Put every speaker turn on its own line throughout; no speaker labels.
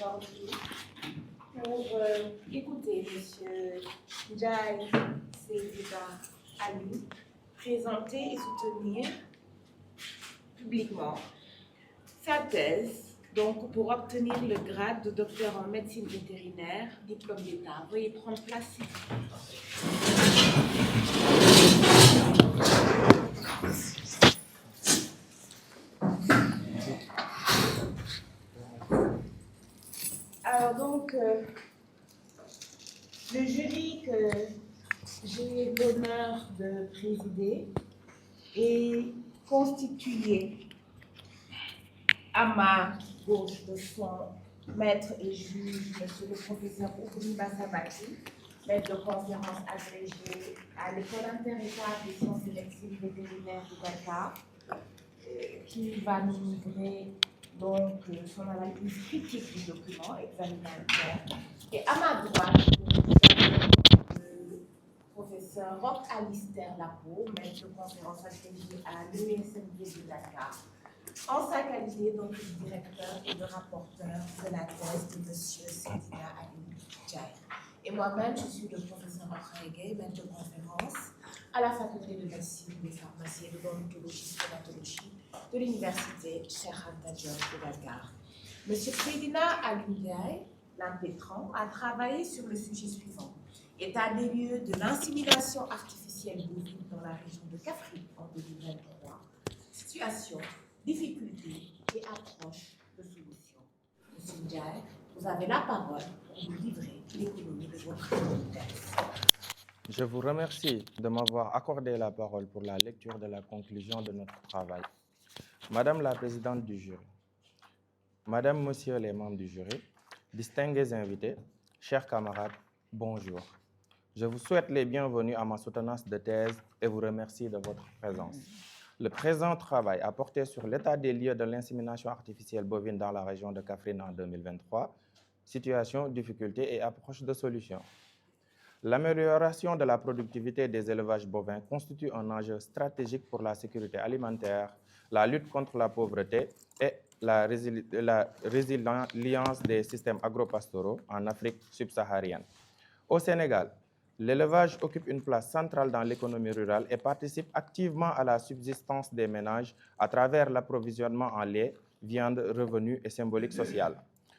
aujourd'hui pour écouter M. Ndiaye Seydina Ali présenter et soutenir publiquement sa thèse donc pour obtenir le grade de docteur en médecine vétérinaire, diplôme d'État. Veuillez prendre place, s'il vous plaît. Alors donc, le jury que j'ai l'honneur de présider est constitué à ma gauche de son maître et juge, monsieur le professeur Oukoumi Bassabaki, maître de conférence agrégé à l'école inter-État des sciences et médecine vétérinaire de Dakar, qui va nous livrer donc son analyse critique du document examinateur. Et à ma droite, le professeur Roch Alistair Lapo, maître de conférence agrégé à l'USMD de Dakar, en sa qualité donc de directeur et de rapporteur de la thèse de M. Seydina Ali Ndiaye. Et moi-même, je suis le professeur Roch, maître de conférence à la faculté de médecine, de pharmacie et de dermatologie stomatologie de l'université Cheikh Anta Diop de Dakar. M. Seydina Ali Ndiaye, l'impétrant, a travaillé sur le sujet suivant: état des lieux de l'insémination artificielle bovine dans la région de Kaffrine en 2023, situation, difficultés et approche de solution. Monsieur Ndiaye, vous avez la parole pour nous livrer l'économie de votre thèse.
Je vous remercie de m'avoir accordé la parole pour la lecture de la conclusion de notre travail. Madame la présidente du jury, Madame, Monsieur les membres du jury, distingués invités, chers camarades, bonjour. Je vous souhaite les bienvenus à ma soutenance de thèse et vous remercie de votre présence. Le présent travail a porté sur l'état des lieux de l'insémination artificielle bovine dans la région de Kaffrine en 2023, situation, difficultés et approche de solution. L'amélioration de la productivité des élevages bovins constitue un enjeu stratégique pour la sécurité alimentaire, la lutte contre la pauvreté et la résilience des systèmes agropastoraux en Afrique subsaharienne. Au Sénégal, l'élevage occupe une place centrale dans l'économie rurale et participe activement à la subsistance des ménages à travers l'approvisionnement en lait, viande, revenus et symbolique sociale.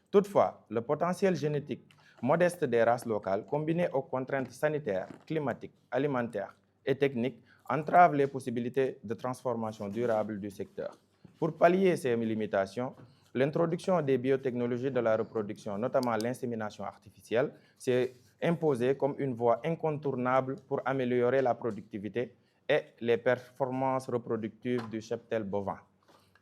Toutefois, le potentiel génétique modeste des races locales, combiné aux contraintes sanitaires, climatiques, alimentaires et techniques, entrave les possibilités de transformation durable du secteur. Pour pallier ces limitations, l'introduction des biotechnologies de la reproduction, notamment l'insémination artificielle, s'est imposée comme une voie incontournable pour améliorer la productivité et les performances reproductives du cheptel bovin.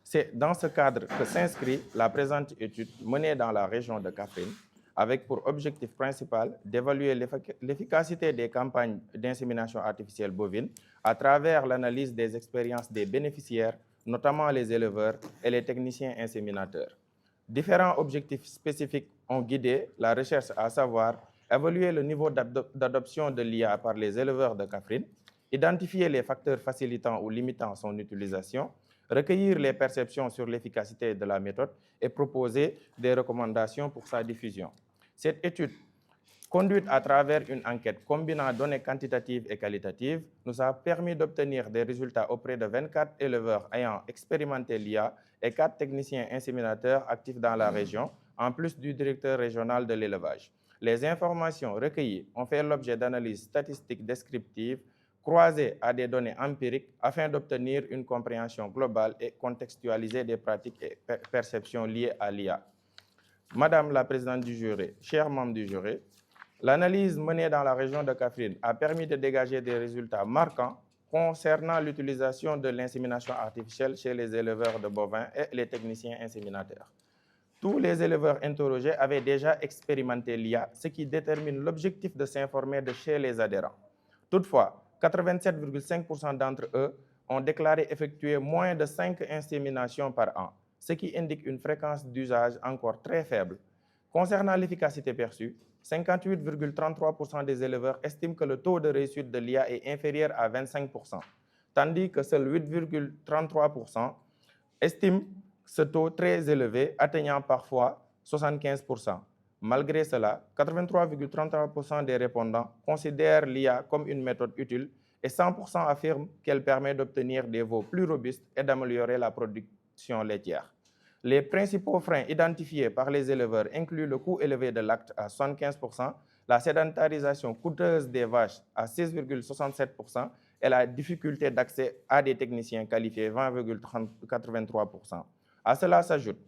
C'est dans ce cadre que s'inscrit la présente étude menée dans la région de Kaffrine, avec pour objectif principal d'évaluer l'efficacité des campagnes d'insémination artificielle bovine à travers l'analyse des expériences des bénéficiaires, notamment les éleveurs et les techniciens inséminateurs. Différents objectifs spécifiques ont guidé la recherche, à savoir évaluer le niveau d'adoption de l'IA par les éleveurs de Kaffrine, identifier les facteurs facilitant ou limitant son utilisation, recueillir les perceptions sur l'efficacité de la méthode et proposer des recommandations pour sa diffusion. Cette étude, conduite à travers une enquête combinant données quantitatives et qualitatives, nous a permis d'obtenir des résultats auprès de 24 éleveurs ayant expérimenté l'IA et 4 techniciens inséminateurs actifs dans la région, en plus du directeur régional de l'élevage. Les informations recueillies ont fait l'objet d'analyses statistiques descriptives croisées à des données empiriques afin d'obtenir une compréhension globale et contextualisée des pratiques et perceptions liées à l'IA. Madame la présidente du jury, chers membres du jury, l'analyse menée dans la région de Kaffrine a permis de dégager des résultats marquants concernant l'utilisation de l'insémination artificielle chez les éleveurs de bovins et les techniciens inséminateurs. Tous les éleveurs interrogés avaient déjà expérimenté l'IA, ce qui détermine l'objectif de s'informer de chez les adhérents. Toutefois, 87,5% d'entre eux ont déclaré effectuer moins de 5 inséminations par an, ce qui indique une fréquence d'usage encore très faible. Concernant l'efficacité perçue, 58,33% des éleveurs estiment que le taux de réussite de l'IA est inférieur à 25%, tandis que seuls 8,33% estiment ce taux très élevé, atteignant parfois 75%. Malgré cela, 83,33% des répondants considèrent l'IA comme une méthode utile et 100% affirment qu'elle permet d'obtenir des veaux plus robustes et d'améliorer la production laitière. Les principaux freins identifiés par les éleveurs incluent le coût élevé de l'acte à 75%, la sédentarisation coûteuse des vaches à 6,67% et la difficulté d'accès à des techniciens qualifiés 20,83%. À cela s'ajoute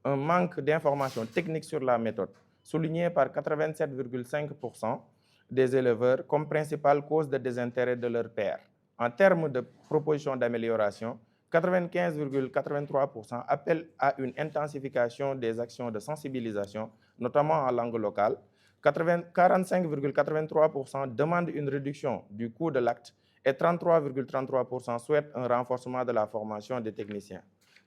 un manque d'informations techniques sur la méthode, souligné par 87,5% des éleveurs comme principale cause de désintérêt de leurs pairs. En termes de propositions d'amélioration, 95,83% appellent à une intensification des actions de sensibilisation, notamment en langue locale. 45,83% demandent une réduction du coût de l'acte et 33,33% souhaitent un renforcement de la formation des techniciens.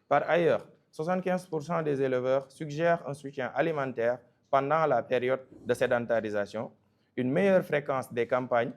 Par ailleurs, 75% des éleveurs suggèrent un soutien alimentaire pendant la période de sédentarisation, une meilleure fréquence des campagnes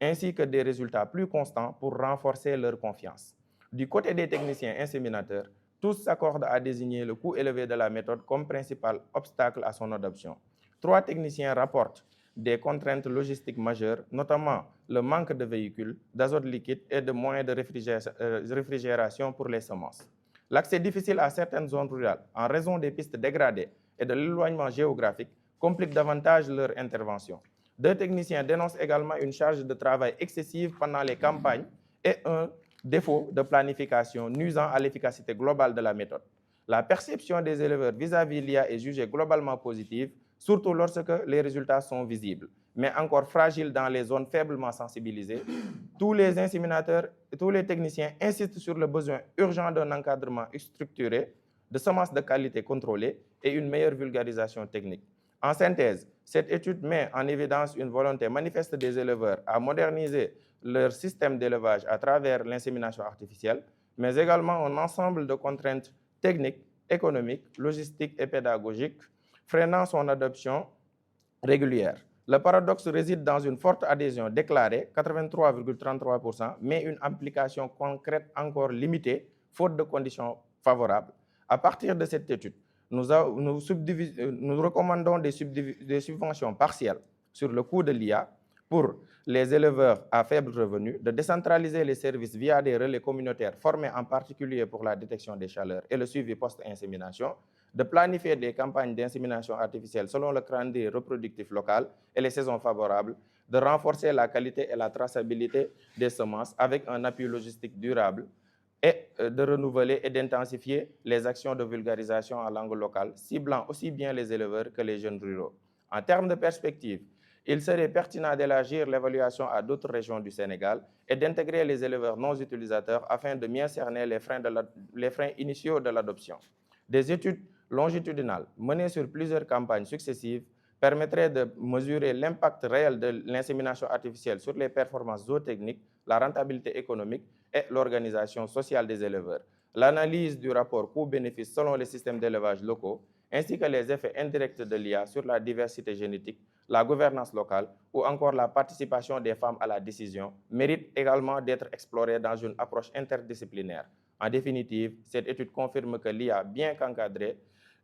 ainsi que des résultats plus constants pour renforcer leur confiance. Du côté des techniciens inséminateurs, tous s'accordent à désigner le coût élevé de la méthode comme principal obstacle à son adoption. 3 techniciens rapportent des contraintes logistiques majeures, notamment le manque de véhicules, d'azote liquide et de moyens de réfrigération pour les semences. L'accès difficile à certaines zones rurales en raison des pistes dégradées et de l'éloignement géographique complique davantage leur intervention. 2 techniciens dénoncent également une charge de travail excessive pendant les campagnes et un défaut de planification nuisant à l'efficacité globale de la méthode. La perception des éleveurs vis-à-vis l'IA est jugée globalement positive, surtout lorsque les résultats sont visibles, mais encore fragile dans les zones faiblement sensibilisées. Tous les inséminateurs et tous les techniciens insistent sur le besoin urgent d'un encadrement structuré, de semences de qualité contrôlées et une meilleure vulgarisation technique. En synthèse, cette étude met en évidence une volonté manifeste des éleveurs à moderniser leur système d'élevage à travers l'insémination artificielle, mais également un ensemble de contraintes techniques, économiques, logistiques et pédagogiques, freinant son adoption régulière. Le paradoxe réside dans une forte adhésion déclarée, 83,33%, mais une application concrète encore limitée, faute de conditions favorables. À partir de cette étude, nous recommandons des subventions partielles sur le coût de l'IA pour les éleveurs à faible revenu, de décentraliser les services via des relais communautaires formés en particulier pour la détection des chaleurs et le suivi post-insémination, de planifier des campagnes d'insémination artificielle selon le calendrier reproductif local et les saisons favorables, de renforcer la qualité et la traçabilité des semences avec un appui logistique durable et de renouveler et d'intensifier les actions de vulgarisation en langue locale, ciblant aussi bien les éleveurs que les jeunes ruraux. En termes de perspective, il serait pertinent d'élargir l'évaluation à d'autres régions du Sénégal et d'intégrer les éleveurs non utilisateurs afin de mieux cerner les freins initiaux de l'adoption. Des études longitudinales menées sur plusieurs campagnes successives permettraient de mesurer l'impact réel de l'insémination artificielle sur les performances zootechniques, la rentabilité économique et l'organisation sociale des éleveurs. L'analyse du rapport coût-bénéfice selon les systèmes d'élevage locaux, ainsi que les effets indirects de l'IA sur la diversité génétique, la gouvernance locale ou encore la participation des femmes à la décision, méritent également d'être explorés dans une approche interdisciplinaire. En définitive, cette étude confirme que l'IA, bien qu'encadrée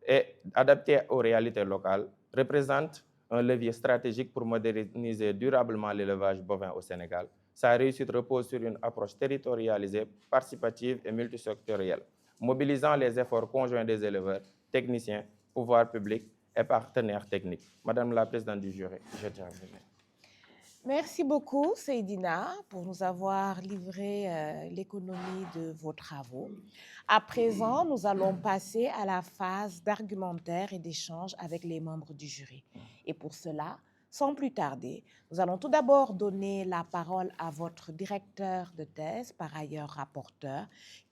et adaptée aux réalités locales, représente un levier stratégique pour moderniser durablement l'élevage bovin au Sénégal. Sa réussite repose sur une approche territorialisée, participative et multisectorielle, mobilisant les efforts conjoints des éleveurs, techniciens, pouvoirs publics et partenaires techniques. Madame la présidente du jury, je termine.
Merci beaucoup, Seydina, pour nous avoir livré l'économie de vos travaux. À présent, nous allons passer à la phase d'argumentaire et d'échange avec les membres du jury. Et pour cela, sans plus tarder, nous allons tout d'abord donner la parole à votre directeur de thèse, par ailleurs rapporteur,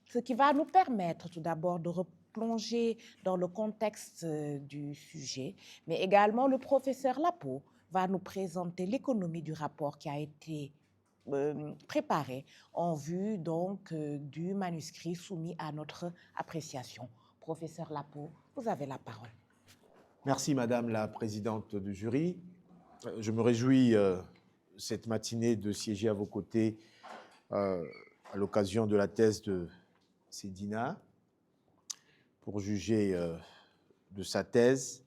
ce qui va nous permettre tout d'abord de replonger dans le contexte du sujet, mais également le professeur Lapo va nous présenter l'économie du rapport qui a été préparé en vue donc du manuscrit soumis à notre appréciation. Professeur Lapo, vous avez la parole.
Merci Madame la présidente du jury. Je me réjouis cette matinée de siéger à vos côtés à l'occasion de la thèse de Seydina pour juger de sa thèse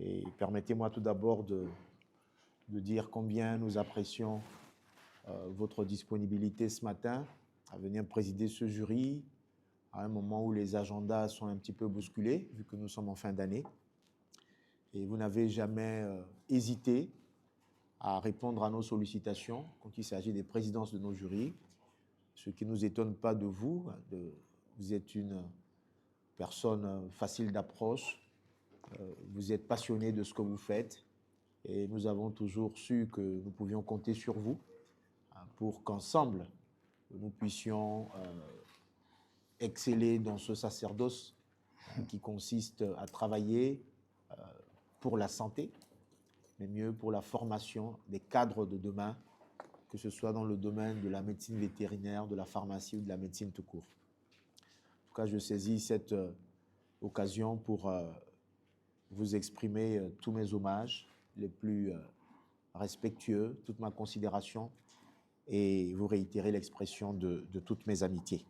Et permettez-moi tout d'abord de dire combien nous apprécions votre disponibilité ce matin à venir présider ce jury à un moment où les agendas sont un petit peu bousculés, vu que nous sommes en fin d'année. Et vous n'avez jamais hésité à répondre à nos sollicitations quand il s'agit des présidences de nos jurys, ce qui ne nous étonne pas de vous. Vous êtes une personne facile d'approche, vous êtes passionné de ce que vous faites et nous avons toujours su que nous pouvions compter sur vous pour qu'ensemble, nous puissions exceller dans ce sacerdoce qui consiste à travailler pour la santé, mais mieux pour la formation des cadres de demain, que ce soit dans le domaine de la médecine vétérinaire, de la pharmacie ou de la médecine tout court. En tout cas, je saisis cette occasion pour vous exprimer tous mes hommages les plus respectueux, toute ma considération et vous réitérer l'expression de toutes mes amitiés.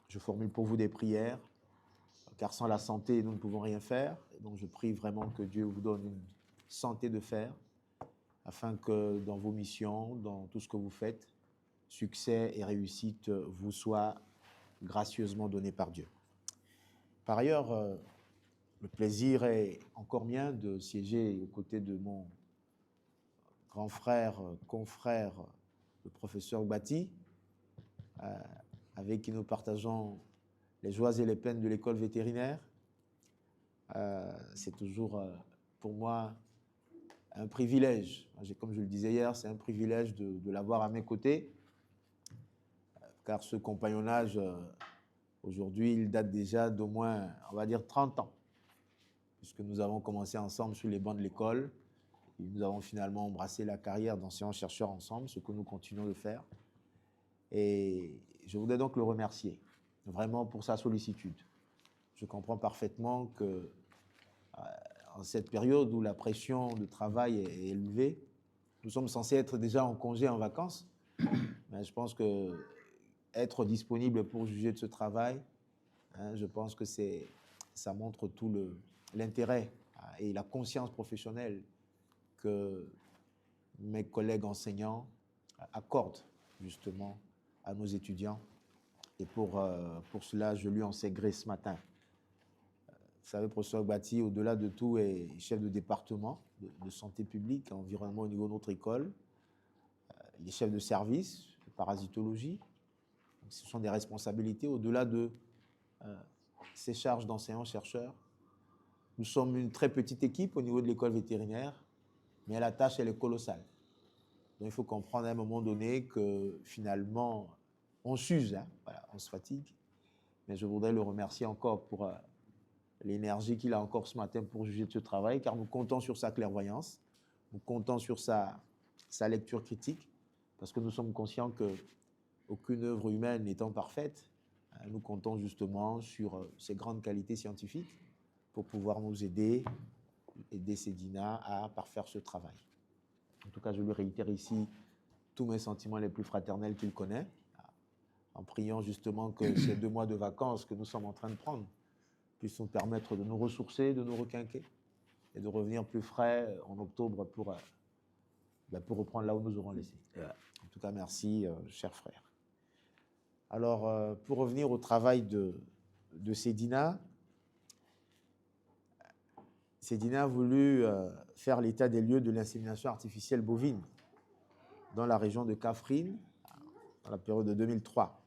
Je formule pour vous des prières, car sans la santé, nous ne pouvons rien faire. Et donc, je prie vraiment que Dieu vous donne une santé de fer, afin que dans vos missions, dans tout ce que vous faites, succès et réussite vous soient gracieusement donnés par Dieu. Par ailleurs, le plaisir est encore mien de siéger aux côtés de mon grand frère, confrère, le professeur Gbati, avec qui nous partageons les joies et les peines de l'école vétérinaire. C'est toujours pour moi un privilège. Comme je le disais hier, c'est un privilège de l'avoir à mes côtés, car ce compagnonnage, aujourd'hui, il date déjà d'au moins, on va dire, 30 ans, puisque nous avons commencé ensemble sur les bancs de l'école, et nous avons finalement embrassé la carrière d'enseignants-chercheurs ensemble, ce que nous continuons de faire. Et je voudrais donc le remercier, vraiment pour sa sollicitude. Je comprends parfaitement que en cette période où la pression de travail est élevée, nous sommes censés être déjà en congé, en vacances, mais je pense que être disponible pour juger de ce travail, je pense que ça montre tout l'intérêt et la conscience professionnelle que mes collègues enseignants accordent justement à nos étudiants. Et pour cela, je lui en sais gré ce matin. Vous savez, le professeur Gbati, au-delà de tout, est chef de département de santé publique, environnement au niveau de notre école. Il est chef de service de parasitologie. Donc, ce sont des responsabilités au-delà de ses charges d'enseignant-chercheur. Nous sommes une très petite équipe au niveau de l'école vétérinaire, mais la tâche, elle est colossale. Donc, il faut comprendre à un moment donné que finalement, on s'use, voilà, on se fatigue. Mais je voudrais le remercier encore pour l'énergie qu'il a encore ce matin pour juger de ce travail, car nous comptons sur sa clairvoyance, nous comptons sur sa lecture critique, parce que nous sommes conscients qu'aucune œuvre humaine n'étant parfaite, nous comptons justement sur ses grandes qualités scientifiques pour pouvoir nous aider Cédina à parfaire ce travail. En tout cas, je lui réitère ici tous mes sentiments les plus fraternels qu'il connaît, en priant justement que ces 2 mois de vacances que nous sommes en train de prendre puissent nous permettre de nous ressourcer, de nous requinquer et de revenir plus frais en octobre pour reprendre là où nous aurons laissé. En tout cas, merci, chers frères. Alors, pour revenir au travail de Cédina, Cédina a voulu faire l'état des lieux de l'insémination artificielle bovine dans la région de Kaffrine, dans la période de 2003,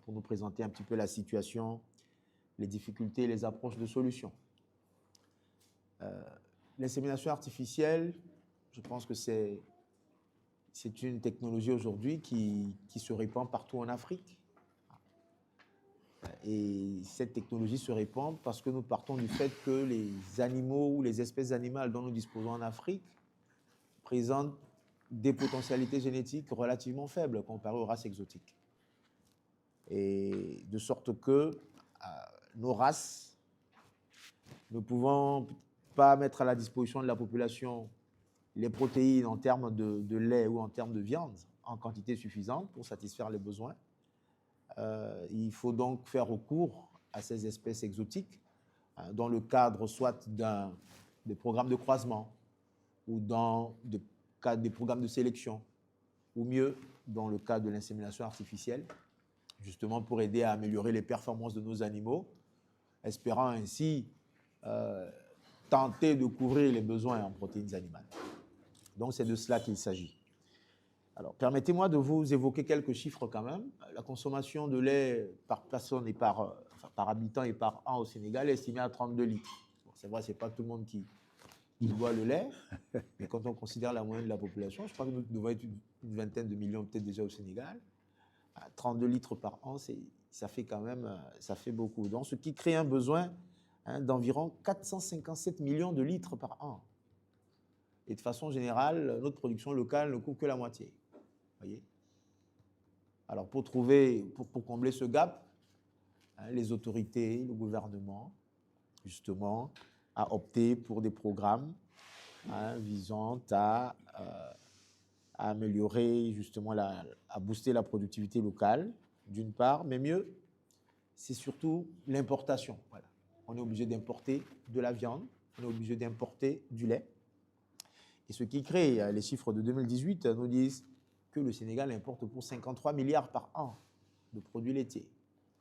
pour nous présenter un petit peu la situation, les difficultés et les approches de solutions. L'insémination artificielle, je pense que c'est une technologie aujourd'hui qui se répand partout en Afrique. Et cette technologie se répand parce que nous partons du fait que les animaux ou les espèces animales dont nous disposons en Afrique présentent des potentialités génétiques relativement faibles comparées aux races exotiques. Et de sorte que nos races ne pouvant pas mettre à la disposition de la population les protéines en termes de lait ou en termes de viande en quantité suffisante pour satisfaire les besoins, il faut donc faire recours à ces espèces exotiques dans le cadre soit d'un des programmes de croisement ou dans le cadre des programmes de sélection, ou mieux, dans le cadre de l'insémination artificielle, justement pour aider à améliorer les performances de nos animaux, espérant ainsi tenter de couvrir les besoins en protéines animales. Donc, c'est de cela qu'il s'agit. Alors, permettez-moi de vous évoquer quelques chiffres quand même. La consommation de lait par personne et par habitant et par an au Sénégal est estimée à 32 litres. Bon, c'est vrai, ce n'est pas tout le monde qui boit le lait, mais quand on considère la moyenne de la population, je crois que nous devons être une vingtaine de millions peut-être déjà au Sénégal. 32 litres par an, ça fait quand même ça fait beaucoup. Donc, ce qui crée un besoin d'environ 457 millions de litres par an. Et de façon générale, notre production locale ne couvre que la moitié. Voyez. Alors, pour combler ce gap, les autorités, le gouvernement, justement, a opté pour des programmes visant à améliorer, justement, à booster la productivité locale, d'une part, mais mieux, c'est surtout l'importation. Voilà. On est obligé d'importer de la viande, on est obligé d'importer du lait. Et ce qui crée, les chiffres de 2018 nous disent que le Sénégal importe pour 53 milliards par an de produits laitiers.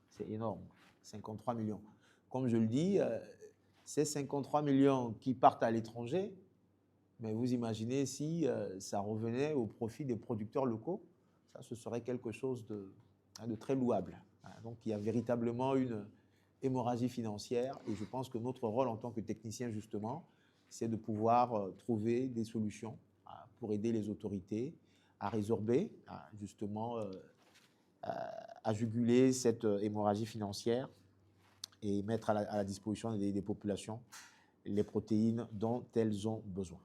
C'est énorme, 53 millions. Comme je le dis, ces 53 millions qui partent à l'étranger, mais vous imaginez si ça revenait au profit des producteurs locaux, ça, ce serait quelque chose de très louable. Donc, il y a véritablement une hémorragie financière et je pense que notre rôle en tant que technicien, justement, c'est de pouvoir trouver des solutions pour aider les autorités à résorber, justement, à juguler cette hémorragie financière et mettre à la disposition des populations les protéines dont elles ont besoin.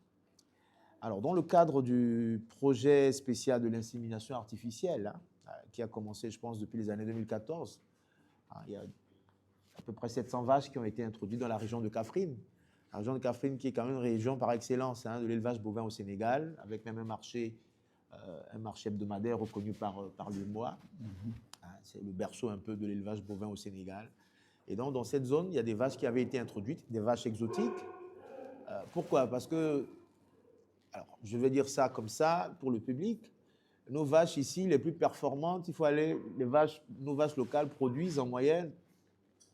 Alors, dans le cadre du projet spécial de l'insémination artificielle, qui a commencé, je pense, depuis les années 2014, il y a à peu près 700 vaches qui ont été introduites dans la région de Kaffrine. La région de Kaffrine qui est quand même une région par excellence de l'élevage bovin au Sénégal, avec même un marché hebdomadaire reconnu par l'UEMOA. C'est le berceau un peu de l'élevage bovin au Sénégal. Et donc, dans cette zone, il y a des vaches qui avaient été introduites, des vaches exotiques. Pourquoi? Parce que, alors, je vais dire ça comme ça pour le public, nos vaches ici, les plus performantes, il faut aller, nos vaches locales produisent en moyenne,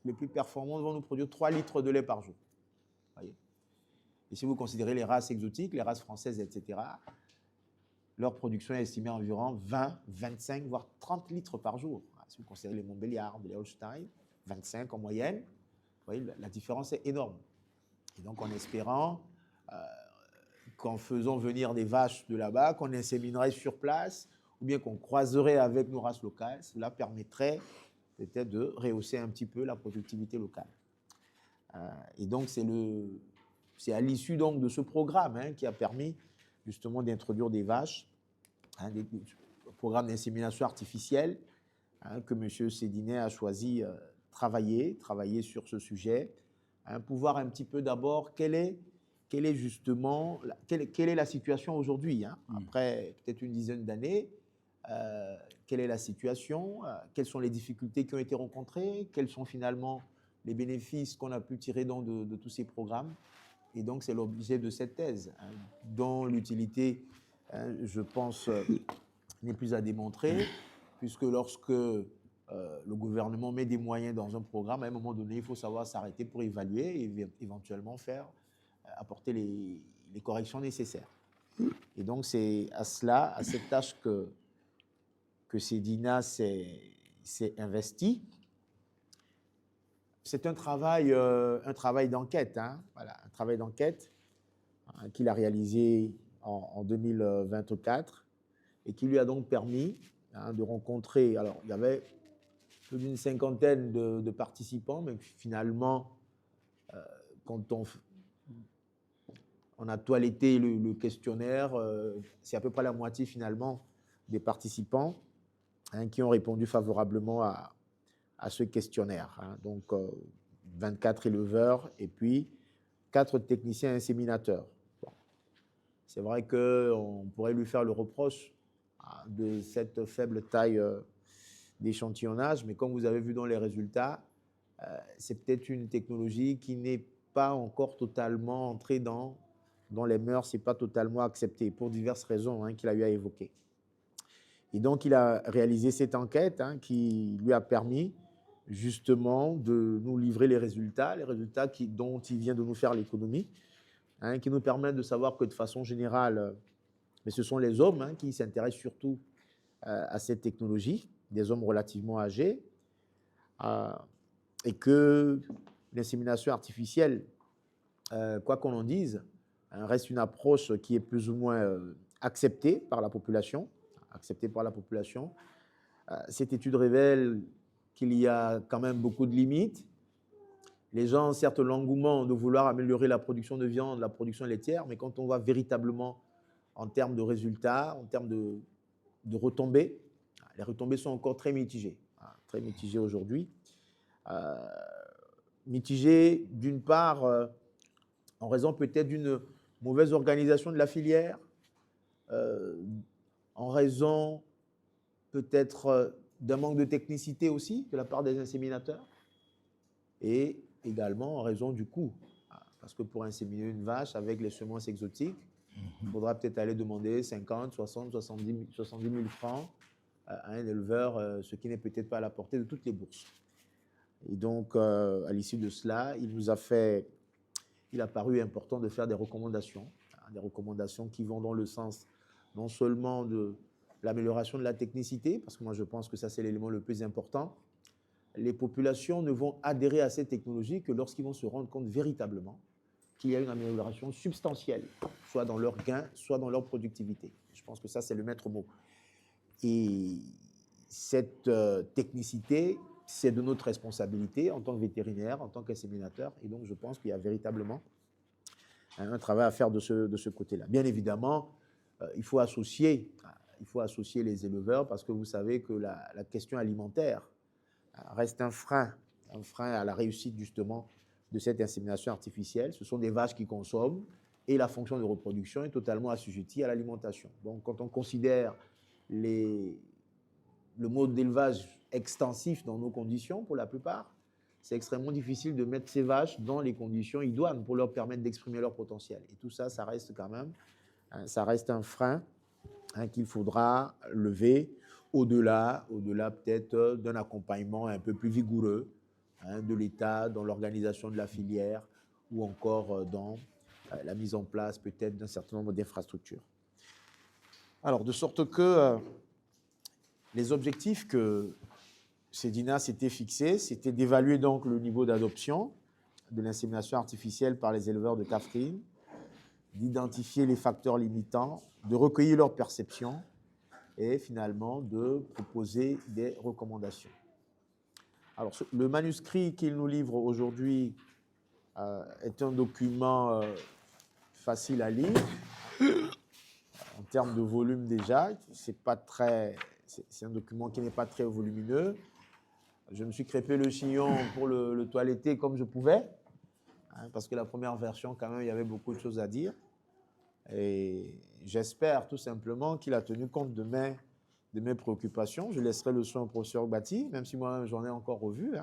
les plus performantes vont nous produire 3 litres de lait par jour. Voyez. Et si vous considérez les races exotiques, les races françaises, etc., leur production est estimée à environ 20, 25, voire 30 litres par jour. Si vous considérez les Montbéliard, les Holstein, 25 en moyenne, vous voyez, la différence est énorme. Et donc, en espérant qu'en faisant venir des vaches de là-bas, qu'on inséminerait sur place, ou bien qu'on croiserait avec nos races locales, cela permettrait peut-être de rehausser un petit peu la productivité locale. Et donc, c'est à l'issue donc de ce programme qui a permis justement d'introduire des vaches, des programmes d'insémination artificielle, que M. Sédinet a choisi travailler sur ce sujet, pour voir un petit peu d'abord quelle est la situation aujourd'hui, après peut-être une dizaine d'années. Quelle est la situation, quelles sont les difficultés qui ont été rencontrées, quels sont finalement les bénéfices qu'on a pu tirer de tous ces programmes. Et donc, c'est l'objet de cette thèse, dont l'utilité, je pense, n'est plus à démontrer, puisque lorsque le gouvernement met des moyens dans un programme, à un moment donné, il faut savoir s'arrêter pour évaluer et éventuellement apporter les corrections nécessaires. Et donc, c'est à cette tâche que Sedina s'est investi. C'est un travail d'enquête, voilà, un travail d'enquête qu'il a réalisé en 2024 et qui lui a donc permis de rencontrer. Alors, il y avait plus d'une cinquantaine de participants, mais finalement, quand on a toiletté le questionnaire, c'est à peu près la moitié finalement des participants qui ont répondu favorablement à ce questionnaire. Donc, 24 éleveurs et puis 4 techniciens inséminateurs. Bon. C'est vrai qu'on pourrait lui faire le reproche de cette faible taille d'échantillonnage, mais comme vous avez vu dans les résultats, c'est peut-être une technologie qui n'est pas encore totalement entré dans les mœurs, ce n'est pas totalement accepté pour diverses raisons qu'il a eu à évoquer. Et donc, il a réalisé cette enquête qui lui a permis justement de nous livrer les résultats dont il vient de nous faire l'économie, qui nous permettent de savoir que de façon générale, mais ce sont les hommes qui s'intéressent surtout à cette technologie, des hommes relativement âgés, et que l'insémination artificielle, quoi qu'on en dise, reste une approche qui est plus ou moins acceptée par la population. Cette étude révèle qu'il y a quand même beaucoup de limites. Les gens ont certes l'engouement de vouloir améliorer la production de viande, la production laitière, mais quand on voit véritablement en termes de résultats, en termes de retombées, les retombées sont encore très mitigées aujourd'hui. Mitigées d'une part en raison peut-être d'une mauvaise organisation de la filière, en raison peut-être d'un manque de technicité aussi de la part des inséminateurs, et également en raison du coût. Parce que pour inséminer une vache avec les semences exotiques, il faudra peut-être aller demander 50, 60, 70 000 francs à un éleveur, ce qui n'est peut-être pas à la portée de toutes les bourses. Et donc, à l'issue de cela, il a paru important de faire des recommandations qui vont dans le sens non seulement de l'amélioration de la technicité, parce que moi je pense que ça c'est l'élément le plus important. Les populations ne vont adhérer à cette technologie que lorsqu'ils vont se rendre compte véritablement qu'il y a une amélioration substantielle, soit dans leurs gains, soit dans leur productivité. Je pense que ça c'est le maître mot. Et cette technicité, c'est de notre responsabilité en tant que vétérinaire, en tant qu'inséminateur, et donc je pense qu'il y a véritablement un travail à faire de ce côté-là. Bien évidemment, il faut associer les éleveurs, parce que vous savez que la question alimentaire reste un frein à la réussite justement de cette insémination artificielle. Ce sont des vaches qui consomment et la fonction de reproduction est totalement assujettie à l'alimentation. Donc quand on considère le mode d'élevage extensif dans nos conditions, pour la plupart, c'est extrêmement difficile de mettre ces vaches dans les conditions idoines pour leur permettre d'exprimer leur potentiel. Et tout ça, ça reste quand même, ça reste un frein qu'il faudra lever au-delà peut-être d'un accompagnement un peu plus vigoureux de l'État, dans l'organisation de la filière ou encore dans la mise en place peut-être d'un certain nombre d'infrastructures. Alors, de sorte que les objectifs que Cedina s'était fixés, c'était d'évaluer donc le niveau d'adoption de l'insémination artificielle par les éleveurs de caprines, d'identifier les facteurs limitants, de recueillir leurs perceptions et finalement de proposer des recommandations. Alors, le manuscrit qu'il nous livre aujourd'hui est un document facile à lire. En termes de volume déjà, c'est un document qui n'est pas très volumineux. Je me suis crêpé le chignon pour le toiletter comme je pouvais, parce que la première version, quand même, il y avait beaucoup de choses à dire. Et j'espère tout simplement qu'il a tenu compte de mes préoccupations. Je laisserai le soin au professeur Bati, même si moi-même j'en ai encore revu.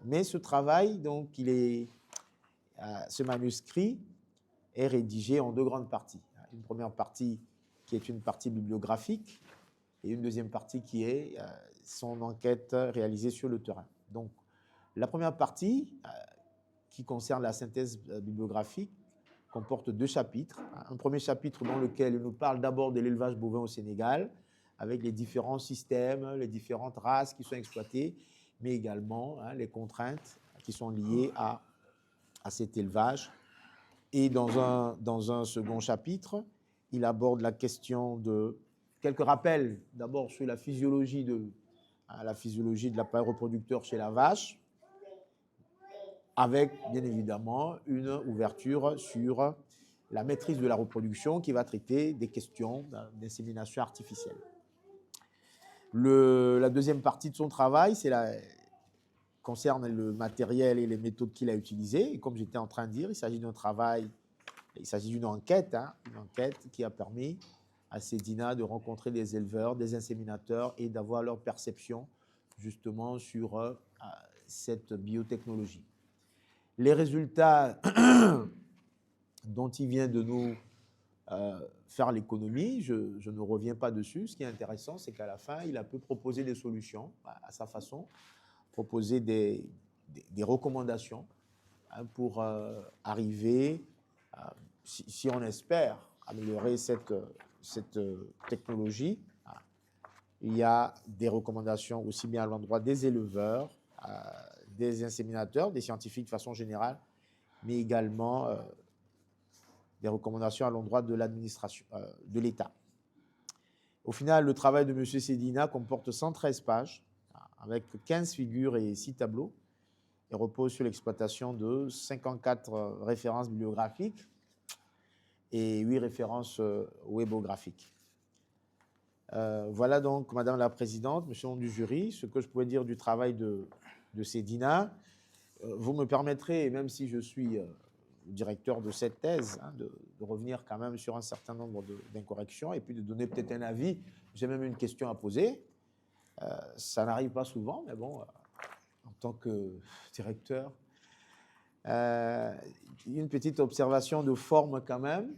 Mais ce travail, donc, ce manuscrit est rédigé en deux grandes parties. Une première partie qui est une partie bibliographique et une deuxième partie qui est son enquête réalisée sur le terrain. Donc, la première partie, qui concerne la synthèse bibliographique, comporte deux chapitres. Un premier chapitre dans lequel il nous parle d'abord de l'élevage bovin au Sénégal, avec les différents systèmes, les différentes races qui sont exploitées, mais également les contraintes qui sont liées à cet élevage. Et dans un second chapitre, il aborde la question de quelques rappels, d'abord sur la physiologie de l'appareil reproducteur chez la vache, avec bien évidemment une ouverture sur la maîtrise de la reproduction qui va traiter des questions d'insémination artificielle. La deuxième partie de son travail concerne le matériel et les méthodes qu'il a utilisées. Et comme j'étais en train de dire, il s'agit d'une enquête, une enquête qui a permis à Cedina de rencontrer des éleveurs, des inséminateurs et d'avoir leur perception justement sur cette biotechnologie. Les résultats dont il vient de nous faire l'économie, je ne reviens pas dessus. Ce qui est intéressant, c'est qu'à la fin, il a pu proposer des solutions à sa façon, proposer des recommandations pour arriver, si on espère améliorer cette technologie. Il y a des recommandations aussi bien à l'endroit des éleveurs, des inséminateurs, des scientifiques de façon générale, mais également des recommandations à l'endroit de l'administration, de l'État. Au final, le travail de M. Sedina comporte 113 pages, avec 15 figures et 6 tableaux, et repose sur l'exploitation de 54 références bibliographiques et 8 références webographiques. Voilà donc, Madame la Présidente, Monsieur le membre du jury, ce que je pouvais dire du travail de Sedina. Vous me permettrez, même si je suis directeur de cette thèse, de revenir quand même sur un certain nombre d'incorrections et puis de donner peut-être un avis. J'ai même une question à poser. Ça n'arrive pas souvent, mais bon, en tant que directeur, une petite observation de forme quand même.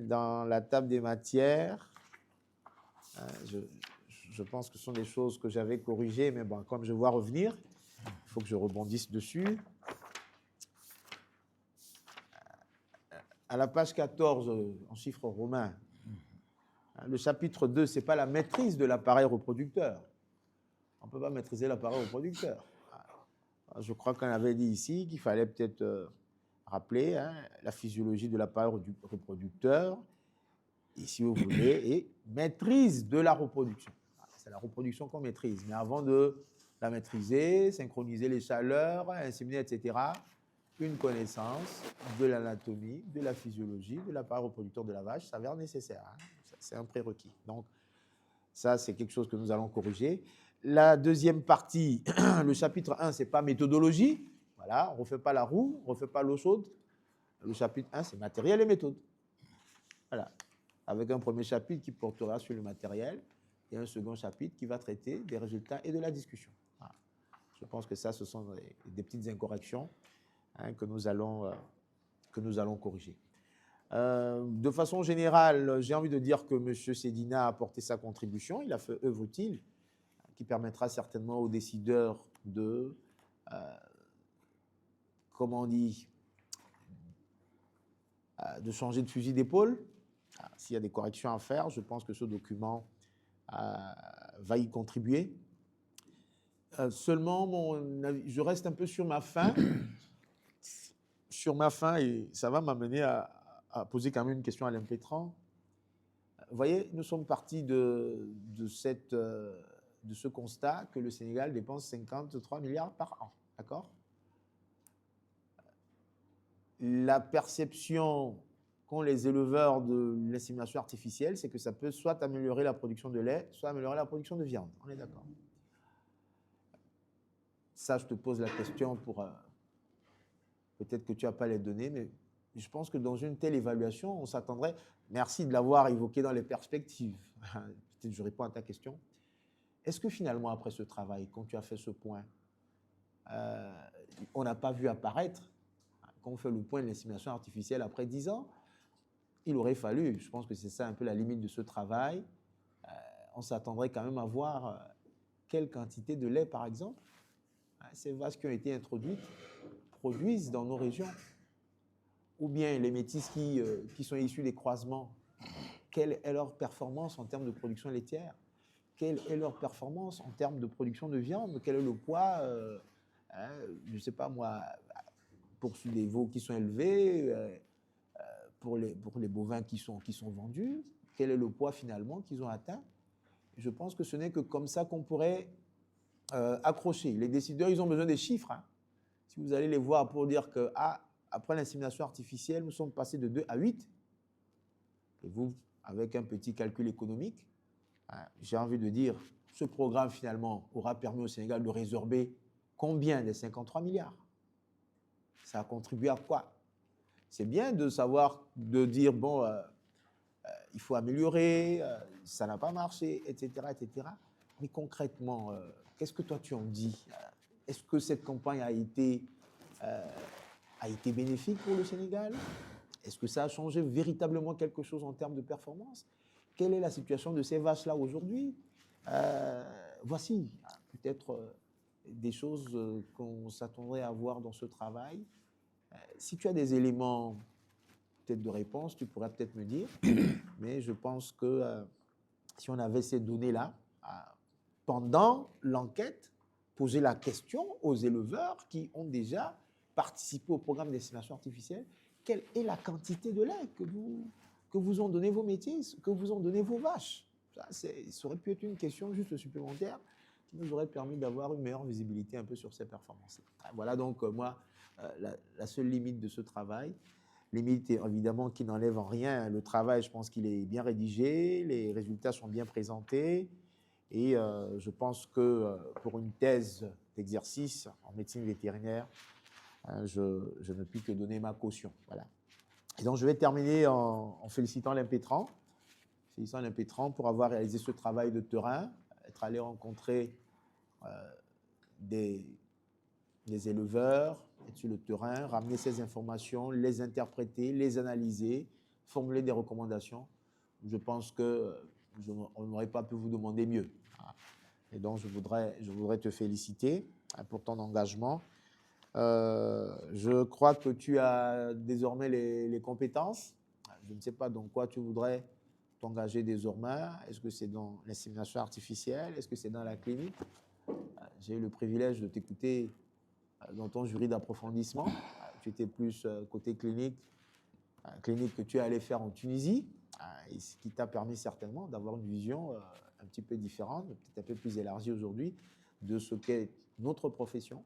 Dans la table des matières, je pense que ce sont des choses que j'avais corrigées, mais bon, comme je vois revenir, il faut que je rebondisse dessus. À la page 14, en chiffres romains, le chapitre 2, ce n'est pas la maîtrise de l'appareil reproducteur. On ne peut pas maîtriser l'appareil reproducteur. Je crois qu'on avait dit ici qu'il fallait peut-être rappeler la physiologie de l'appareil reproducteur, et si vous voulez, et maîtrise de la reproduction. C'est la reproduction qu'on maîtrise, mais avant de la maîtriser, synchroniser les chaleurs, inséminer, etc., une connaissance de l'anatomie, de la physiologie, de l'appareil reproducteur de la vache s'avère nécessaire. C'est un prérequis. Donc, ça, c'est quelque chose que nous allons corriger. La deuxième partie, le chapitre 1, ce n'est pas méthodologie. Voilà, on ne refait pas la roue, on ne refait pas l'eau chaude. Le chapitre 1, c'est matériel et méthode. Voilà, avec un premier chapitre qui portera sur le matériel et un second chapitre qui va traiter des résultats et de la discussion. Voilà. Je pense que ça, ce sont des petites incorrections que nous allons corriger. De façon générale, j'ai envie de dire que M. Sedina a apporté sa contribution. Il a fait œuvre utile qui permettra certainement aux décideurs de, comment on dit, de changer de fusil d'épaule. S'il y a des corrections à faire, je pense que ce document va y contribuer. Seulement, je reste un peu sur ma faim. Et ça va m'amener à poser quand même une question à l'impétrant. Vous voyez, nous sommes partis de ce constat que le Sénégal dépense 53 milliards par an. D'accord ? La perception qu'ont les éleveurs de l'insémination artificielle, c'est que ça peut soit améliorer la production de lait, soit améliorer la production de viande. On est d'accord ? Ça, je te pose la question pour... peut-être que tu n'as pas les données, mais je pense que dans une telle évaluation, on s'attendrait... Merci de l'avoir évoqué dans les perspectives. Peut-être que je réponds à ta question. Est-ce que finalement, après ce travail, quand tu as fait ce point, on n'a pas vu apparaître, quand on fait le point de l'insémination artificielle après 10 ans, il aurait fallu, je pense que c'est ça un peu la limite de ce travail, on s'attendrait quand même à voir quelle quantité de lait, par exemple, ces vaches qui ont été introduites produisent dans nos régions, ou bien les métis qui sont issus des croisements, quelle est leur performance en termes de production laitière, quelle est leur performance en termes de production de viande, quel est le poids, je ne sais pas moi, pour les veaux qui sont élevés, pour les bovins qui sont vendus, quel est le poids finalement qu'ils ont atteint. Je pense que ce n'est que comme ça qu'on pourrait accrocher. Les décideurs, ils ont besoin des chiffres. Si vous allez les voir pour dire que après l'insémination artificielle, nous sommes passés de 2 à 8, et vous, avec un petit calcul économique, j'ai envie de dire, ce programme finalement aura permis au Sénégal de résorber combien des 53 milliards? Ça a contribué à quoi? C'est bien de savoir, de dire, bon, il faut améliorer, ça n'a pas marché, etc., etc. Mais concrètement, qu'est-ce que toi tu en dis? Est-ce que cette campagne a été a été bénéfique pour le Sénégal? Est-ce que ça a changé véritablement quelque chose en termes de performance? Quelle est la situation de ces vaches-là aujourd'hui? Voici peut-être des choses qu'on s'attendrait à voir dans ce travail. Si tu as des éléments peut-être de réponse, tu pourrais peut-être me dire. Mais je pense que si on avait ces données-là, pendant l'enquête, poser la question aux éleveurs qui ont déjà participé au programme Destination Artificielle, quelle est la quantité de lait que vous ont donné vos métis, que vous ont donné vos vaches? Ça aurait pu être une question juste supplémentaire qui nous aurait permis d'avoir une meilleure visibilité un peu sur ces performances. Voilà donc moi, la seule limite de ce travail. Limite évidemment qui n'enlève en rien le travail, je pense qu'il est bien rédigé, les résultats sont bien présentés et je pense que pour une thèse d'exercice en médecine vétérinaire, je ne puis que donner ma caution. Voilà. Et donc je vais terminer en félicitant l'Impétran. Félicitant l'Impétran pour avoir réalisé ce travail de terrain, être allé rencontrer des éleveurs, être sur le terrain, ramener ces informations, les interpréter, les analyser, formuler des recommandations. Je pense qu'on n'aurait pas pu vous demander mieux. Et donc, je voudrais te féliciter pour ton engagement. Je crois que tu as désormais les compétences. Je ne sais pas dans quoi tu voudrais t'engager désormais. Est-ce que c'est dans l'insémination artificielle? Est-ce que c'est dans la clinique? J'ai eu le privilège de t'écouter dans ton jury d'approfondissement. Tu étais plus côté clinique que tu es allé faire en Tunisie, et ce qui t'a permis certainement d'avoir une vision un petit peu différente, peut-être un peu plus élargie aujourd'hui de ce qu'est notre profession.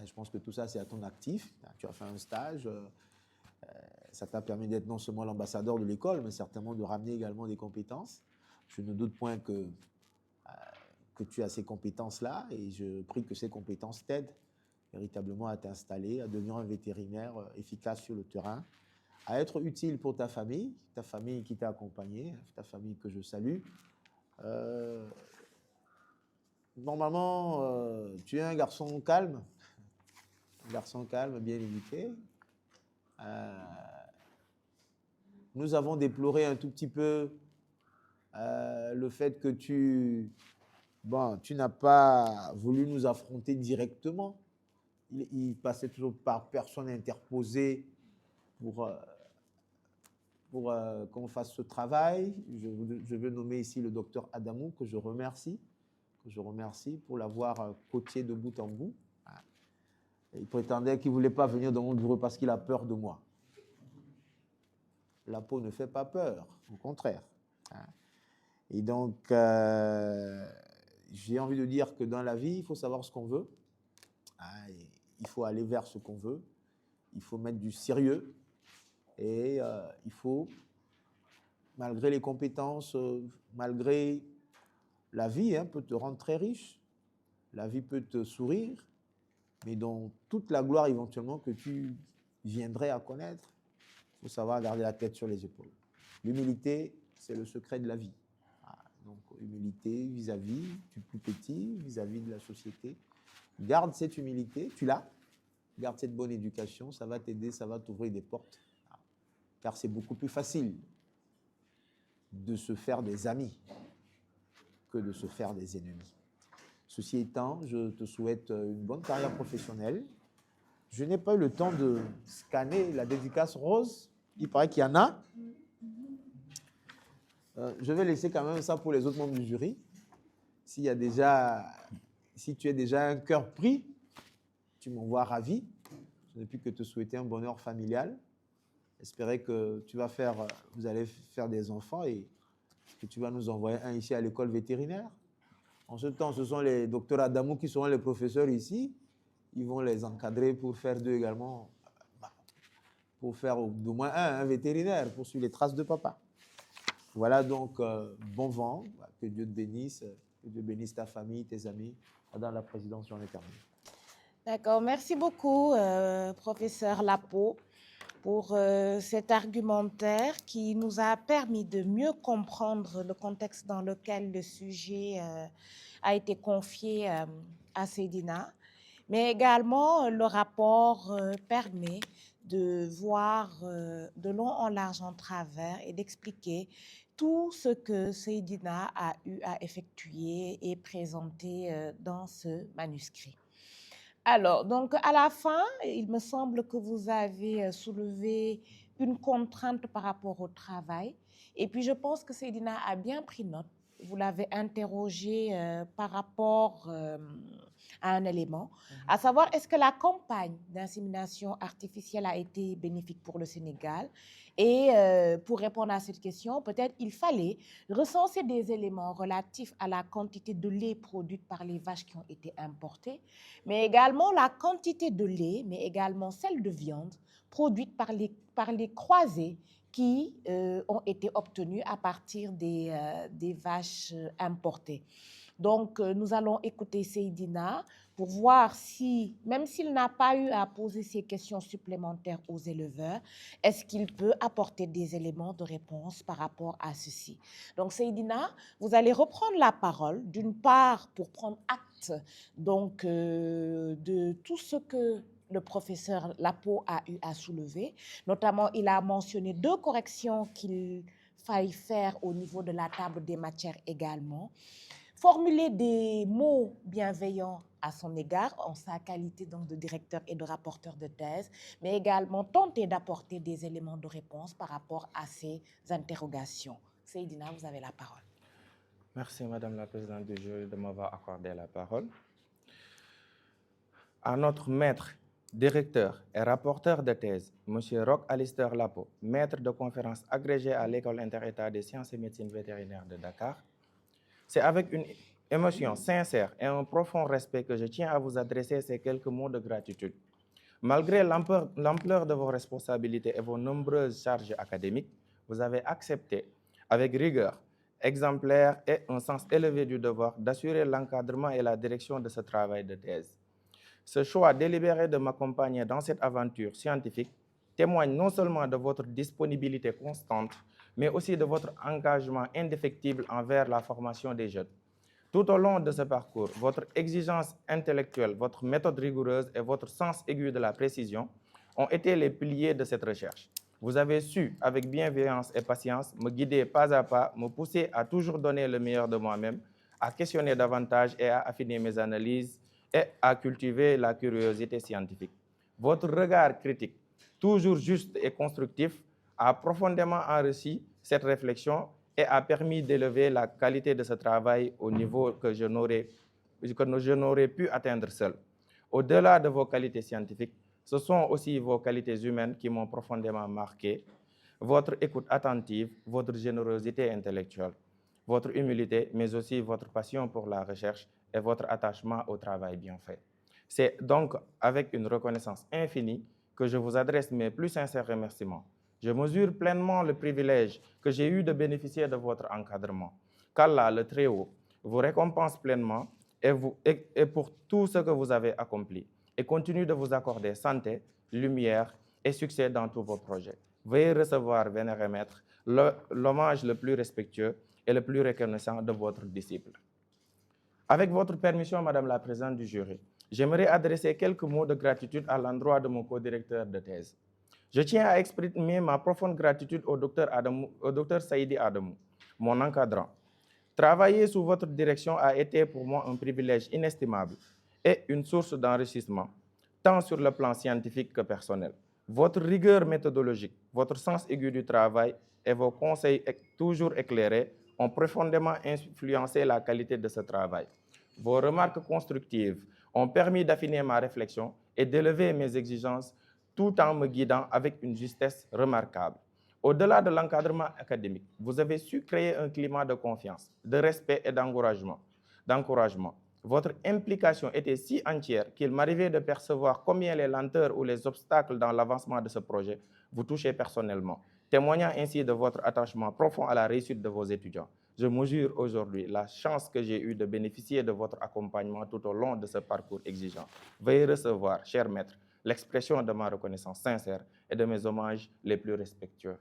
Et je pense que tout ça, c'est à ton actif. Tu as fait un stage, ça t'a permis d'être non seulement l'ambassadeur de l'école, mais certainement de ramener également des compétences. Je ne doute point que tu as ces compétences-là, et je prie que ces compétences t'aident véritablement à t'installer, à devenir un vétérinaire efficace sur le terrain, à être utile pour ta famille qui t'a accompagné, ta famille que je salue. Normalement, tu es un garçon calme, bien éduqué. Nous avons déploré un tout petit peu le fait que tu n'as pas voulu nous affronter directement. Il passait toujours par personne interposée pour qu'on fasse ce travail. Je veux nommer ici le docteur Adamou, que je remercie pour l'avoir côtié de bout en bout. Il prétendait qu'il ne voulait pas venir dans mon bureau parce qu'il a peur de moi. La peau ne fait pas peur, au contraire. Et donc, j'ai envie de dire que dans la vie, il faut savoir ce qu'on veut. Il faut aller vers ce qu'on veut. Il faut mettre du sérieux. Et il faut, malgré les compétences, malgré la vie, peut te rendre très riche. La vie peut te sourire. Mais dans toute la gloire éventuellement que tu viendrais à connaître, il faut savoir garder la tête sur les épaules. L'humilité, c'est le secret de la vie. Donc, humilité vis-à-vis du plus petit, vis-à-vis de la société. Garde cette humilité, tu l'as. Garde cette bonne éducation, ça va t'aider, ça va t'ouvrir des portes. Car c'est beaucoup plus facile de se faire des amis que de se faire des ennemis. Ceci étant, je te souhaite une bonne carrière professionnelle. Je n'ai pas eu le temps de scanner la dédicace rose. Il paraît qu'il y en a. Je vais laisser quand même ça pour les autres membres du jury. Si tu es déjà un cœur pris, tu m'envoies ravi. Je n'ai plus que te souhaiter un bonheur familial. Espérer que vous allez faire des enfants et que tu vas nous envoyer un ici à l'école vétérinaire. En ce temps, ce sont les docteurs Adamou qui seront les professeurs ici. Ils vont les encadrer pour faire d'eux également, pour faire au moins un vétérinaire, pour suivre les traces de papa. Voilà donc, bon vent, que Dieu te bénisse, que Dieu bénisse ta famille, tes amis. Dans la présidence, j'en ai terminé.
D'accord, merci beaucoup, professeur Lapeau, pour cet argumentaire qui nous a permis de mieux comprendre le contexte dans lequel le sujet a été confié à Seydina. Mais également, le rapport permet de voir de long en large en travers et d'expliquer tout ce que Seydina a eu à effectuer et présenter dans ce manuscrit. Alors, donc à la fin, il me semble que vous avez soulevé une contrainte par rapport au travail. Et puis, je pense que Seydina a bien pris note. Vous l'avez interrogé par rapport à un élément, à savoir est-ce que la campagne d'insémination artificielle a été bénéfique pour le Sénégal? Et pour répondre à cette question, peut-être il fallait recenser des éléments relatifs à la quantité de lait produite par les vaches qui ont été importées, mais également la quantité de lait, mais également celle de viande produite par les croisés qui ont été obtenus à partir des vaches importées. Donc, nous allons écouter Seydina pour voir si, même s'il n'a pas eu à poser ces questions supplémentaires aux éleveurs, est-ce qu'il peut apporter des éléments de réponse par rapport à ceci. Donc, Seydina, vous allez reprendre la parole, d'une part pour prendre acte donc, de tout ce que le professeur Lapo a eu à soulever. Notamment, il a mentionné 2 corrections qu'il faille faire au niveau de la table des matières également. Formuler des mots bienveillants à son égard en sa qualité donc de directeur et de rapporteur de thèse, mais également tenter d'apporter des éléments de réponse par rapport à ces interrogations. Seydina, vous avez la parole.
Merci, Madame la Présidente du jury, de m'avoir accordé la parole. À notre maître, directeur et rapporteur de thèse, M. Roch Alistair Lapo, maître de conférence agrégé à l'École inter-État des sciences et médecine vétérinaire de Dakar, c'est avec une émotion sincère et un profond respect que je tiens à vous adresser ces quelques mots de gratitude. Malgré l'ampleur de vos responsabilités et vos nombreuses charges académiques, vous avez accepté avec rigueur, exemplaire et un sens élevé du devoir d'assurer l'encadrement et la direction de ce travail de thèse. Ce choix délibéré de m'accompagner dans cette aventure scientifique témoigne non seulement de votre disponibilité constante, mais aussi de votre engagement indéfectible envers la formation des jeunes. Tout au long de ce parcours, votre exigence intellectuelle, votre méthode rigoureuse et votre sens aigu de la précision ont été les piliers de cette recherche. Vous avez su, avec bienveillance et patience, me guider pas à pas, me pousser à toujours donner le meilleur de moi-même, à questionner davantage et à affiner mes analyses et à cultiver la curiosité scientifique. Votre regard critique, toujours juste et constructif, a profondément enrichi cette réflexion et a permis d'élever la qualité de ce travail au niveau que je n'aurais pu atteindre seul. Au-delà de vos qualités scientifiques, ce sont aussi vos qualités humaines qui m'ont profondément marqué, votre écoute attentive, votre générosité intellectuelle, votre humilité, mais aussi votre passion pour la recherche et votre attachement au travail bien fait. C'est donc avec une reconnaissance infinie que je vous adresse mes plus sincères remerciements. Je mesure pleinement le privilège que j'ai eu de bénéficier de votre encadrement. qu'Allah, le Très-Haut, vous récompense pleinement et pour tout ce que vous avez accompli et continue de vous accorder santé, lumière et succès dans tous vos projets. Veuillez recevoir, vénéré maître, l'hommage le plus respectueux et le plus reconnaissant de votre disciple. Avec votre permission, Madame la Présidente du jury, j'aimerais adresser quelques mots de gratitude à l'endroit de mon co-directeur de thèse. Je tiens à exprimer ma profonde gratitude au docteur Saïdi Adamou, mon encadrant. Travailler sous votre direction a été pour moi un privilège inestimable et une source d'enrichissement, tant sur le plan scientifique que personnel. Votre rigueur méthodologique, votre sens aigu du travail et vos conseils toujours éclairés ont profondément influencé la qualité de ce travail. Vos remarques constructives ont permis d'affiner ma réflexion et d'élever mes exigences tout en me guidant avec une justesse remarquable. Au-delà de l'encadrement académique, vous avez su créer un climat de confiance, de respect et d'encouragement. Votre implication était si entière qu'il m'arrivait de percevoir combien les lenteurs ou les obstacles dans l'avancement de ce projet vous touchaient personnellement, témoignant ainsi de votre attachement profond à la réussite de vos étudiants. Je mesure aujourd'hui la chance que j'ai eue de bénéficier de votre accompagnement tout au long de ce parcours exigeant. Veuillez recevoir, cher maître, l'expression de ma reconnaissance sincère et de mes hommages les plus respectueux.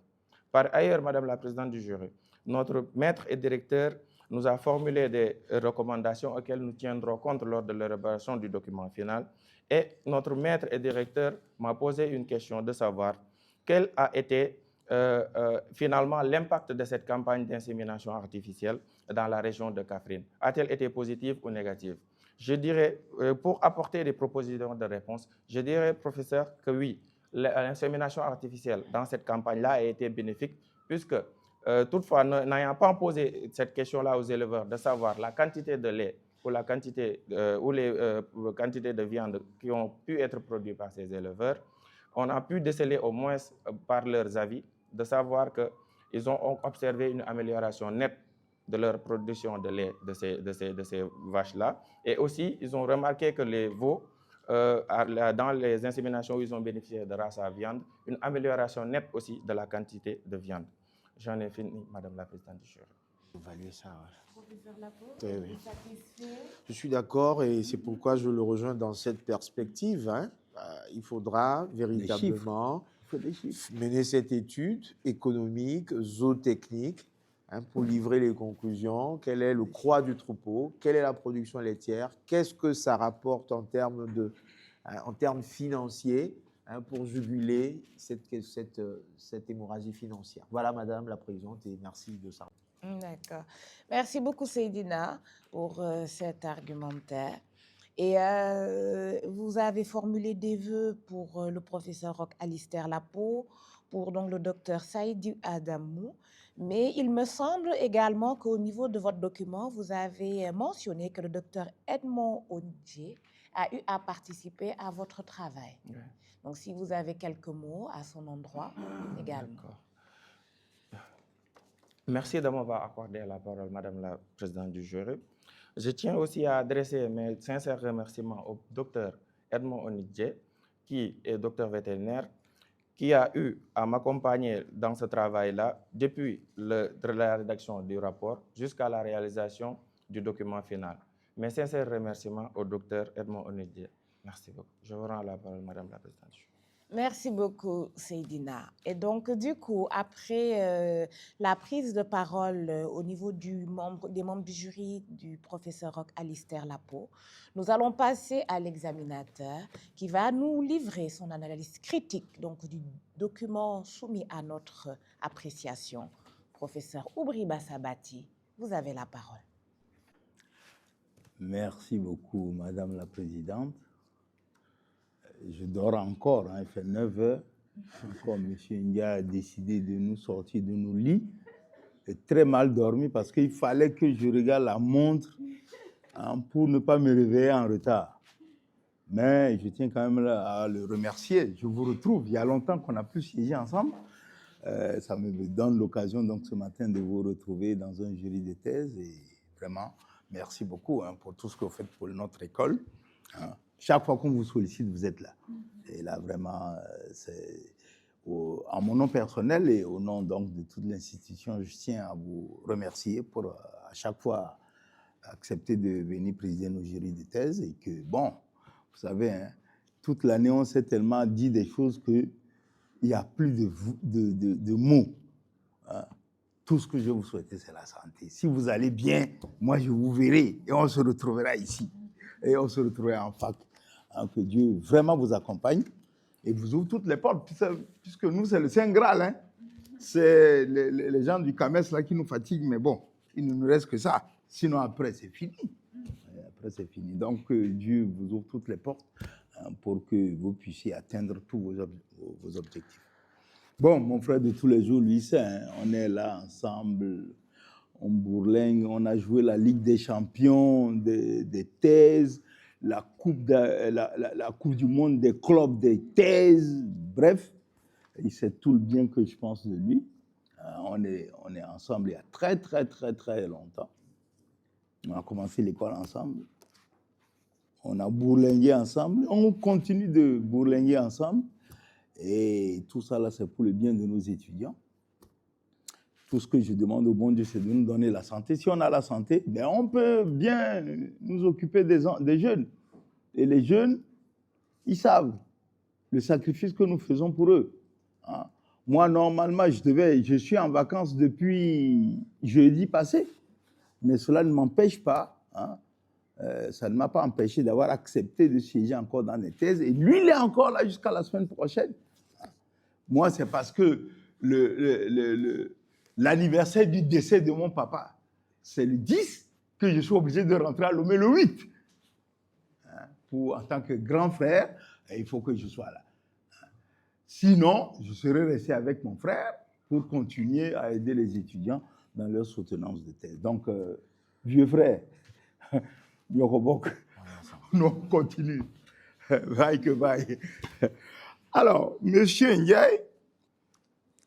Par ailleurs, Madame la Présidente du jury, notre maître et directeur nous a formulé des recommandations auxquelles nous tiendrons compte lors de l'élaboration du document final Et notre maître et directeur m'a posé une question de savoir quel a été finalement l'impact de cette campagne d'insémination artificielle dans la région de Kaffrine. A-t-elle été positive ou négative? Je dirais, pour apporter des propositions de réponse, je dirais, professeur, que oui, l'insémination artificielle dans cette campagne-là a été bénéfique, puisque toutefois, n'ayant pas posé cette question-là aux éleveurs de savoir la quantité de lait ou la quantité ou les quantités de viande qui ont pu être produites par ces éleveurs, on a pu déceler au moins par leurs avis de savoir qu'ils ont observé une amélioration nette de leur production de lait de ces vaches-là. Et aussi, ils ont remarqué que les veaux, dans les inséminations où ils ont bénéficié de races à viande, une amélioration nette aussi de la quantité de viande. J'en ai fini, Madame la Présidente du jury.
Évaluer ça, ouais.
Professeur Lapo,
Oui, oui.
satisfait?
Je suis d'accord et c'est pourquoi je le rejoins dans cette perspective. Hein. Il faudra véritablement mener cette étude économique, zootechnique, hein, pour livrer les conclusions. Quel est le croît du troupeau? Quelle est la production laitière? Qu'est-ce que ça rapporte en termes financiers, hein, pour juguler cette hémorragie financière? Voilà, Madame la Présidente, et merci de ça.
D'accord. Merci beaucoup, Seydina, pour cet argumentaire. Et vous avez formulé des vœux pour le professeur Roch Alistair Lapo, pour donc le docteur Saïdou Adamou. Mais il me semble également qu'au niveau de votre document, vous avez mentionné que le docteur Edmond Onidje a eu à participer à votre travail.
Oui.
Donc, si vous avez quelques mots à son endroit également.
D'accord. Merci de m'avoir accordé la parole, Madame la Présidente du jury. Je tiens aussi à adresser mes sincères remerciements au docteur Edmond Onidje, qui est docteur vétérinaire, qui a eu à m'accompagner dans ce travail-là depuis la rédaction du rapport jusqu'à la réalisation du document final. Mes sincères remerciements au docteur Edmond Onidje. Merci beaucoup. Je vous rends la parole, Madame la Présidente.
Merci beaucoup, Seydina. Et donc, du coup, après la prise de parole au niveau des membres du jury du professeur Roch Alistair Lapo, nous allons passer à l'examinateur qui va nous livrer son analyse critique donc, du document soumis à notre appréciation. Professeur Oubri Bassabati, vous avez la parole.
Merci beaucoup, Madame la Présidente. Je dors encore, hein, il fait 9 heures. Comme M. Ndia a décidé de nous sortir de nos lits, j'ai très mal dormi parce qu'il fallait que je regarde la montre, hein, pour ne pas me réveiller en retard. Mais je tiens quand même à le remercier. Je vous retrouve. Il y a longtemps qu'on n'a plus siégé ensemble. Ça me donne l'occasion donc ce matin de vous retrouver dans un jury de thèse. Et vraiment, merci beaucoup, hein, pour tout ce que vous faites pour notre école. Hein. Chaque fois qu'on vous sollicite, vous êtes là. Et là, vraiment, en mon nom personnel et au nom donc, de toute l'institution, je tiens à vous remercier pour à chaque fois accepter de venir présider nos jurys de thèse. Et que, bon, vous savez, hein, toute l'année, on s'est tellement dit des choses qu'il n'y a plus de mots. Hein. Tout ce que je vous souhaite, c'est la santé. Si vous allez bien, moi, je vous verrai et on se retrouvera ici. Et on se retrouvera en fac. Hein, que Dieu vraiment vous accompagne et vous ouvre toutes les portes, puisque nous, c'est le Saint Graal. Hein. C'est les gens du CAMES là qui nous fatiguent, mais bon, il ne nous reste que ça. Sinon, après, c'est fini. Après, c'est fini. Donc, Dieu vous ouvre toutes les portes, hein, pour que vous puissiez atteindre tous vos objectifs. Bon, mon frère de tous les jours, lui, c'est, hein, on est là ensemble, on bourlingue, on a joué la Ligue des champions des thèses, la coupe du monde des clubs des thèses, bref, il sait tout le bien que je pense de lui. On est ensemble il y a très, très, très, très longtemps. On a commencé l'école ensemble. On a bourlingué ensemble. On continue de bourlinguer ensemble. Et tout ça, là, c'est pour le bien de nos étudiants. Tout ce que je demande au bon Dieu, c'est de nous donner la santé. Si on a la santé, ben on peut bien nous occuper des jeunes. Et les jeunes, ils savent le sacrifice que nous faisons pour eux. Hein. Moi, normalement, je suis en vacances depuis jeudi passé. Mais cela ne m'empêche pas, hein, ça ne m'a pas empêché d'avoir accepté de siéger encore dans les thèses. Et lui, il est encore là jusqu'à la semaine prochaine. Moi, c'est parce que l'anniversaire du décès de mon papa, c'est le 10 que je suis obligé de rentrer à Lomé le 8. En tant que grand frère, il faut que je sois là. Sinon, je serais resté avec mon frère pour continuer à aider les étudiants dans leur soutenance de thèse. Donc, vieux frère, on continue. Vaille que vaille. Alors, monsieur Ndiaye,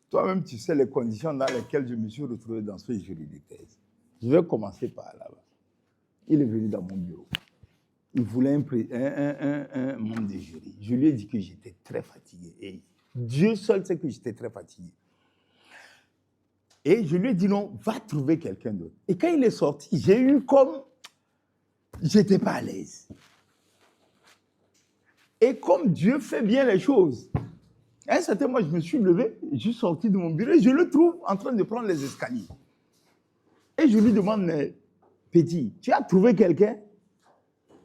toi-même, tu sais les conditions dans lesquelles je me suis retrouvé dans ce jury de thèse. Je vais commencer par là-bas. Il est venu dans mon bureau. Il voulait un membre de jury. Je lui ai dit que j'étais très fatigué. Et Dieu seul sait que j'étais très fatigué. Et je lui ai dit non, va trouver quelqu'un d'autre. Et quand il est sorti, j'ai eu comme... J'étais pas à l'aise. Et comme Dieu fait bien les choses, à un certain moment, je me suis levé, je suis sorti de mon bureau et je le trouve en train de prendre les escaliers. Et je lui demande, mais petit, tu as trouvé quelqu'un?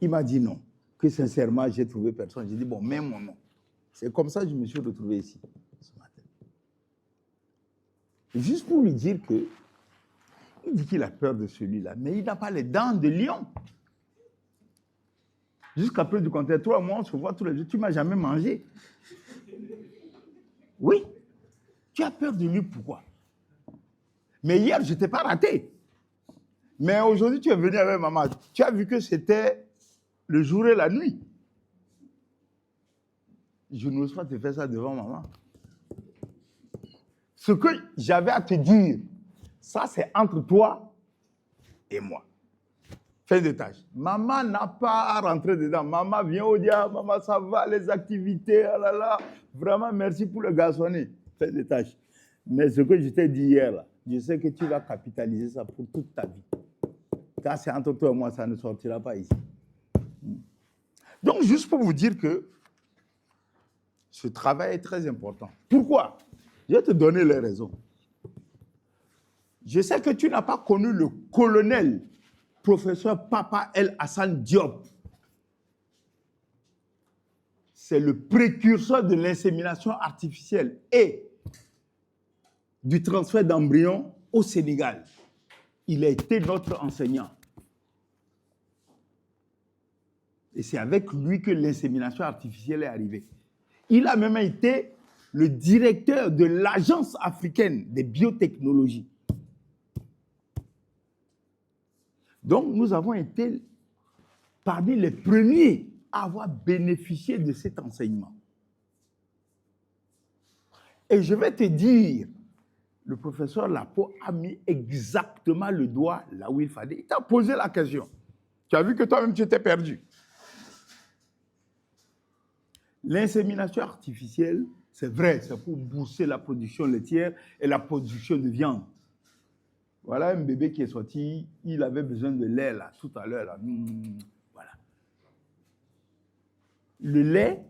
Il m'a dit non, que sincèrement, j'ai trouvé personne. J'ai dit, bon, mets mon nom. C'est comme ça que je me suis retrouvé ici, ce matin. Et juste pour lui dire que, il dit qu'il a peur de celui-là, mais il n'a pas les dents de lion. Jusqu'à preuve du contraire, toi et moi, on se voit tous les jours, tu ne m'as jamais mangé. Oui, tu as peur de lui, pourquoi? Mais hier, je ne t'ai pas raté. Mais aujourd'hui, tu es venu avec maman. Tu as vu que c'était le jour et la nuit. Je n'ose pas te faire ça devant maman. Ce que j'avais à te dire, ça c'est entre toi et moi. Fin de tâche. Maman n'a pas à rentrer dedans. Maman vient au diable, maman ça va, les activités, ah là là. Vraiment, merci pour le garçonnet. Fin de tâche. Mais ce que je t'ai dit hier, là, je sais que tu vas capitaliser ça pour toute ta vie. Quand c'est entre toi et moi, ça ne sortira pas ici. Donc, juste pour vous dire que ce travail est très important. Pourquoi? Je vais te donner les raisons. Je sais que tu n'as pas connu le colonel professeur Papa El Hassan Diop. C'est le précurseur de l'insémination artificielle et du transfert d'embryons au Sénégal. Il a été notre enseignant. Et c'est avec lui que l'insémination artificielle est arrivée. Il a même été le directeur de l'Agence africaine des biotechnologies. Donc, nous avons été parmi les premiers à avoir bénéficié de cet enseignement. Et je vais te dire, le professeur Lapo a mis exactement le doigt là où il fallait. Il t'a posé la question. Tu as vu que toi-même, tu étais perdu. L'insémination artificielle, c'est vrai, c'est pour booster la production laitière et la production de viande. Voilà un bébé qui est sorti, il avait besoin de lait là, tout à l'heure. Voilà. Le lait,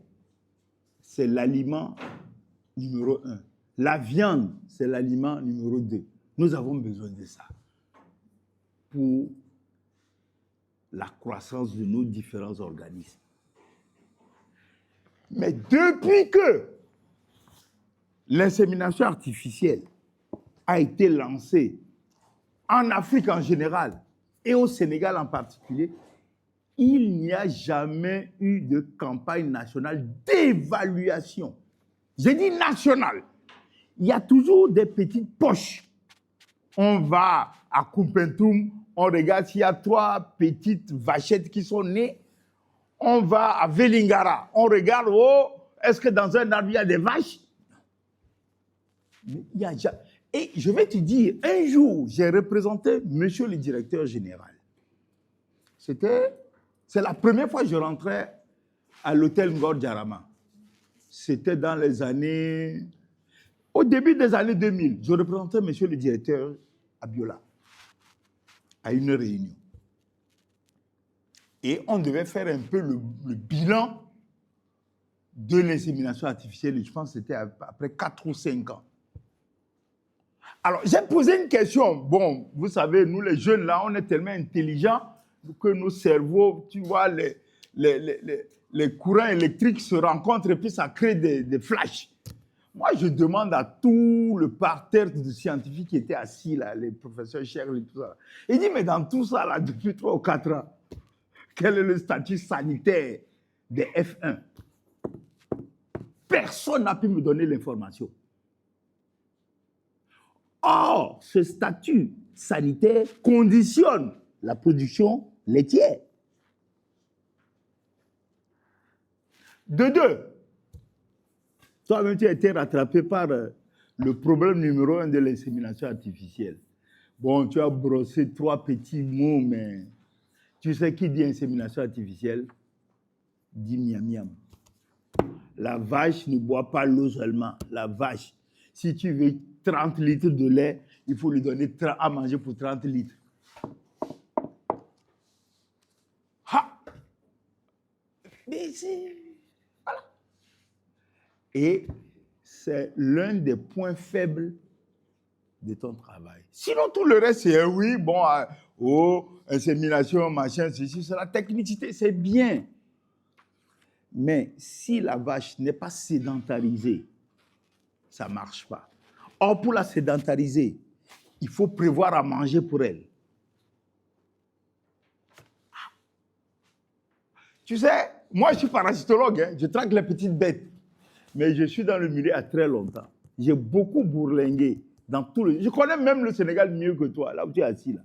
c'est l'aliment numéro 1. La viande, c'est l'aliment numéro 2. Nous avons besoin de ça pour la croissance de nos différents organismes. Mais depuis que l'insémination artificielle a été lancée en Afrique en général et au Sénégal en particulier, il n'y a jamais eu de campagne nationale d'évaluation. J'ai dit nationale. Il y a toujours des petites poches. On va à Koumpentoum, on regarde s'il y a 3 petites vachettes qui sont nées. On va à Vélingara, on regarde, oh, est-ce que dans un arbre il y a des vaches? Mais il y a déjà... Et je vais te dire, un jour, j'ai représenté monsieur le directeur général. C'est la première fois que je rentrais à l'hôtel Ngor Djarama. C'était dans les années... Au début des années 2000, je représentais monsieur le directeur Abiola à une réunion. Et on devait faire un peu le bilan de l'insémination artificielle. Je pense que c'était après 4 ou 5 ans. Alors, j'ai posé une question. Bon, vous savez, nous les jeunes là, on est tellement intelligents que nos cerveaux, tu vois, les courants électriques se rencontrent et puis ça crée des flashs. Moi, je demande à tout le parterre de scientifiques qui étaient assis là, les professeurs Cherl et tout ça. Il dit, mais dans tout ça, là, depuis 3 ou 4 ans, quel est le statut sanitaire des F1? Personne n'a pu me donner l'information. Or, ce statut sanitaire conditionne la production laitière. De deux, toi-même, tu as été rattrapé par le problème numéro 1 de l'insémination artificielle. Bon, tu as brossé 3 petits mots, mais tu sais qui dit insémination artificielle? Dit miam miam. La vache ne boit pas l'eau seulement. La vache, si tu veux 30 litres de lait, il faut lui donner à manger pour 30 litres. Ha! Mais c'est... Voilà. Et c'est l'un des points faibles de ton travail. Sinon, tout le reste, c'est oui, bon, insémination, machin, ceci, c'est la technicité, c'est bien. Mais si la vache n'est pas sédentarisée, ça ne marche pas. Or, pour la sédentariser, il faut prévoir à manger pour elle. Tu sais, moi, je suis parasitologue, hein, je traque les petites bêtes. Mais je suis dans le milieu à très longtemps. J'ai beaucoup bourlingué dans tout le... Je connais même le Sénégal mieux que toi, là où tu es assis, là.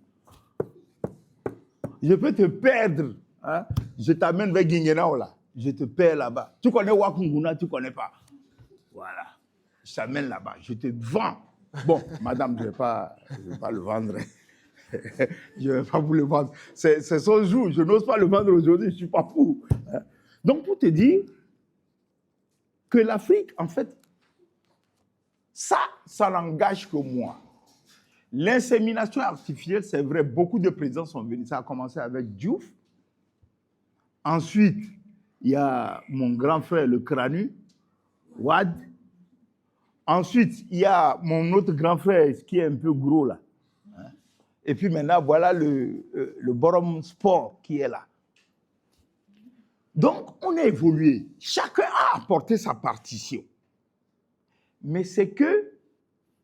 Je peux te perdre. Hein? Je t'amène vers Guinguénao, là. Je te perds là-bas. Tu connais Wakunguna, tu ne connais pas. Voilà. Je t'amène là-bas. Je te vends. Bon, madame, je ne vais pas le vendre. Je ne vais pas vous le vendre. C'est son jour. Je n'ose pas le vendre aujourd'hui. Je ne suis pas fou. Donc, pour te dire que l'Afrique, en fait, ça n'engage que moi. L'insémination artificielle, c'est vrai, beaucoup de présidents sont venus. Ça a commencé avec Diouf. Ensuite, il y a mon grand frère, le Cranu, Wad. Ensuite, il y a mon autre grand frère, qui est un peu gros là. Et puis maintenant, voilà le Borom Sport qui est là. Donc, on a évolué. Chacun a apporté sa partition. Mais c'est que,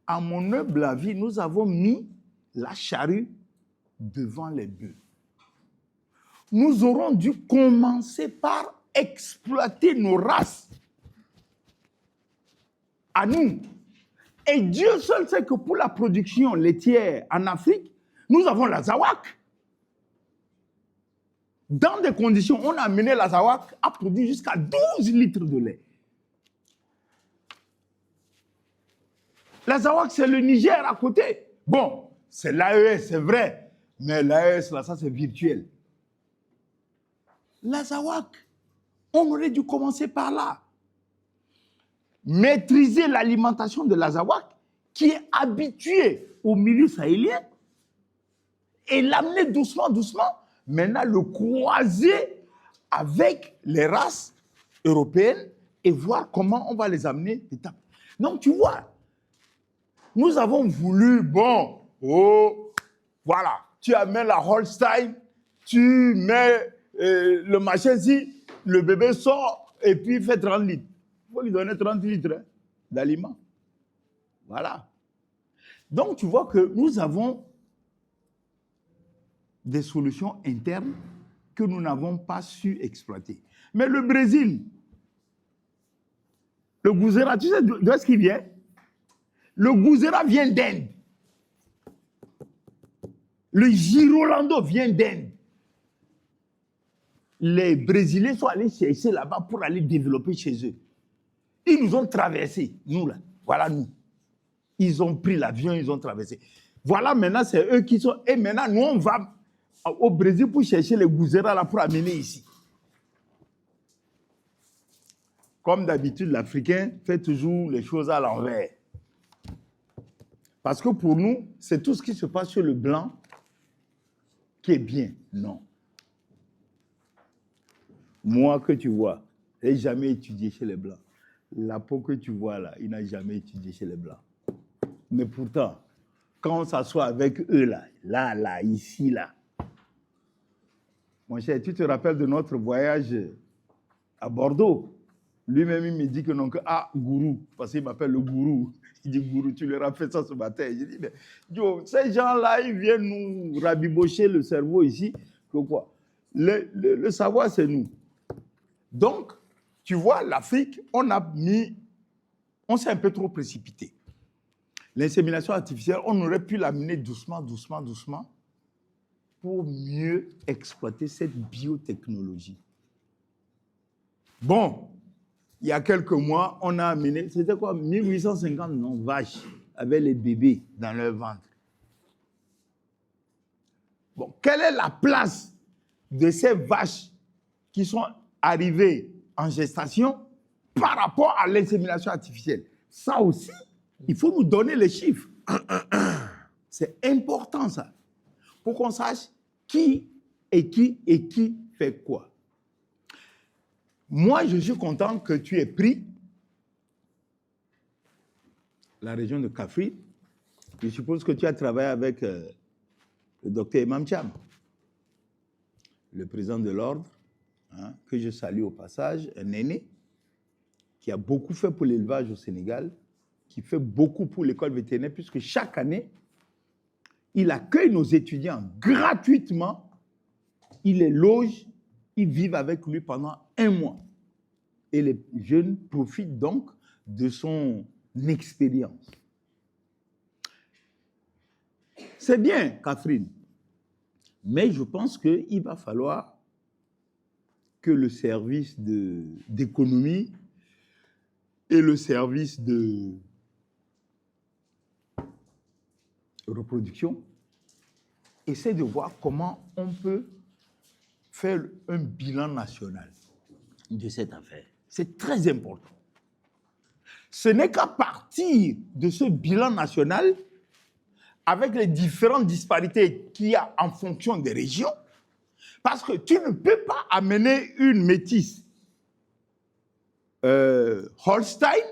à mon humble avis, nous avons mis la charrue devant les bœufs. Nous aurons dû commencer par exploiter nos races à nous. Et Dieu seul sait que pour la production laitière en Afrique, nous avons l'Azawak. Dans des conditions, on a amené l'Azawak à produire jusqu'à 12 litres de lait. L'Azawak, c'est le Niger à côté. Bon, c'est l'AES, c'est vrai. Mais l'AES, là, ça, c'est virtuel. L'Azawak, on aurait dû commencer par là. Maîtriser l'alimentation de l'Azawak, qui est habitué au milieu sahélien, et l'amener doucement, doucement, maintenant le croiser avec les races européennes et voir comment on va les amener d'étape. Donc, tu vois, nous avons voulu, bon, voilà, tu amènes la Holstein, tu mets le machin ici, le bébé sort et puis il fait 30 litres. Il faut lui donner 30 litres hein, d'aliments. Voilà. Donc, tu vois que nous avons des solutions internes que nous n'avons pas su exploiter. Mais le Brésil, le Gouzera, tu sais d'où est-ce qu'il vient? Le Gouzera vient d'Inde. Le Girolando vient d'Inde. Les Brésiliens sont allés chercher là-bas pour aller développer chez eux. Ils nous ont traversés, nous là. Voilà nous. Ils ont pris l'avion, ils ont traversé. Voilà maintenant, c'est eux qui sont... Et maintenant, nous, on va au Brésil pour chercher les Gouzera là pour amener ici. Comme d'habitude, l'Africain fait toujours les choses à l'envers. Parce que pour nous, c'est tout ce qui se passe sur le blanc qui est bien. Non. Moi que tu vois, je n'ai jamais étudié chez les blancs. La peau que tu vois là, il n'a jamais étudié chez les blancs. Mais pourtant, quand on s'assoit avec eux là, ici, là, Mon cher, tu te rappelles de notre voyage à Bordeaux? Lui-même, il me dit que non, que gourou, parce qu'il m'appelle le gourou. Il dit, gourou, tu leur as fait ça ce matin. Je dis, mais yo, ces gens-là, ils viennent nous rabibocher le cerveau ici. Que quoi? Le savoir, c'est nous. Donc, tu vois, l'Afrique, on s'est un peu trop précipité. L'insémination artificielle, on aurait pu l'amener doucement, doucement, doucement pour mieux exploiter cette biotechnologie. Bon, il y a quelques mois, on a amené, c'était quoi, 1850 vaches avec les bébés dans leur ventre. Bon, quelle est la place de ces vaches qui sont arrivées en gestation par rapport à l'insémination artificielle? Ça aussi, il faut nous donner les chiffres. C'est important ça, pour qu'on sache qui fait quoi. Moi, je suis content que tu aies pris la région de Kafrine. Je suppose que tu as travaillé avec le docteur Imam Cham, le président de l'ordre, que je salue au passage, un aîné qui a beaucoup fait pour l'élevage au Sénégal, qui fait beaucoup pour l'école vétérinaire, puisque chaque année, il accueille nos étudiants gratuitement, il les loge, ils vivent avec lui pendant 1 mois. Et les jeunes profitent donc de son expérience. C'est bien, Catherine, mais je pense qu'il va falloir que le service d'économie et le service de reproduction essaient de voir comment on peut faire un bilan national de cette affaire. C'est très important. Ce n'est qu'à partir de ce bilan national, avec les différentes disparités qu'il y a en fonction des régions, parce que tu ne peux pas amener une métisse Holstein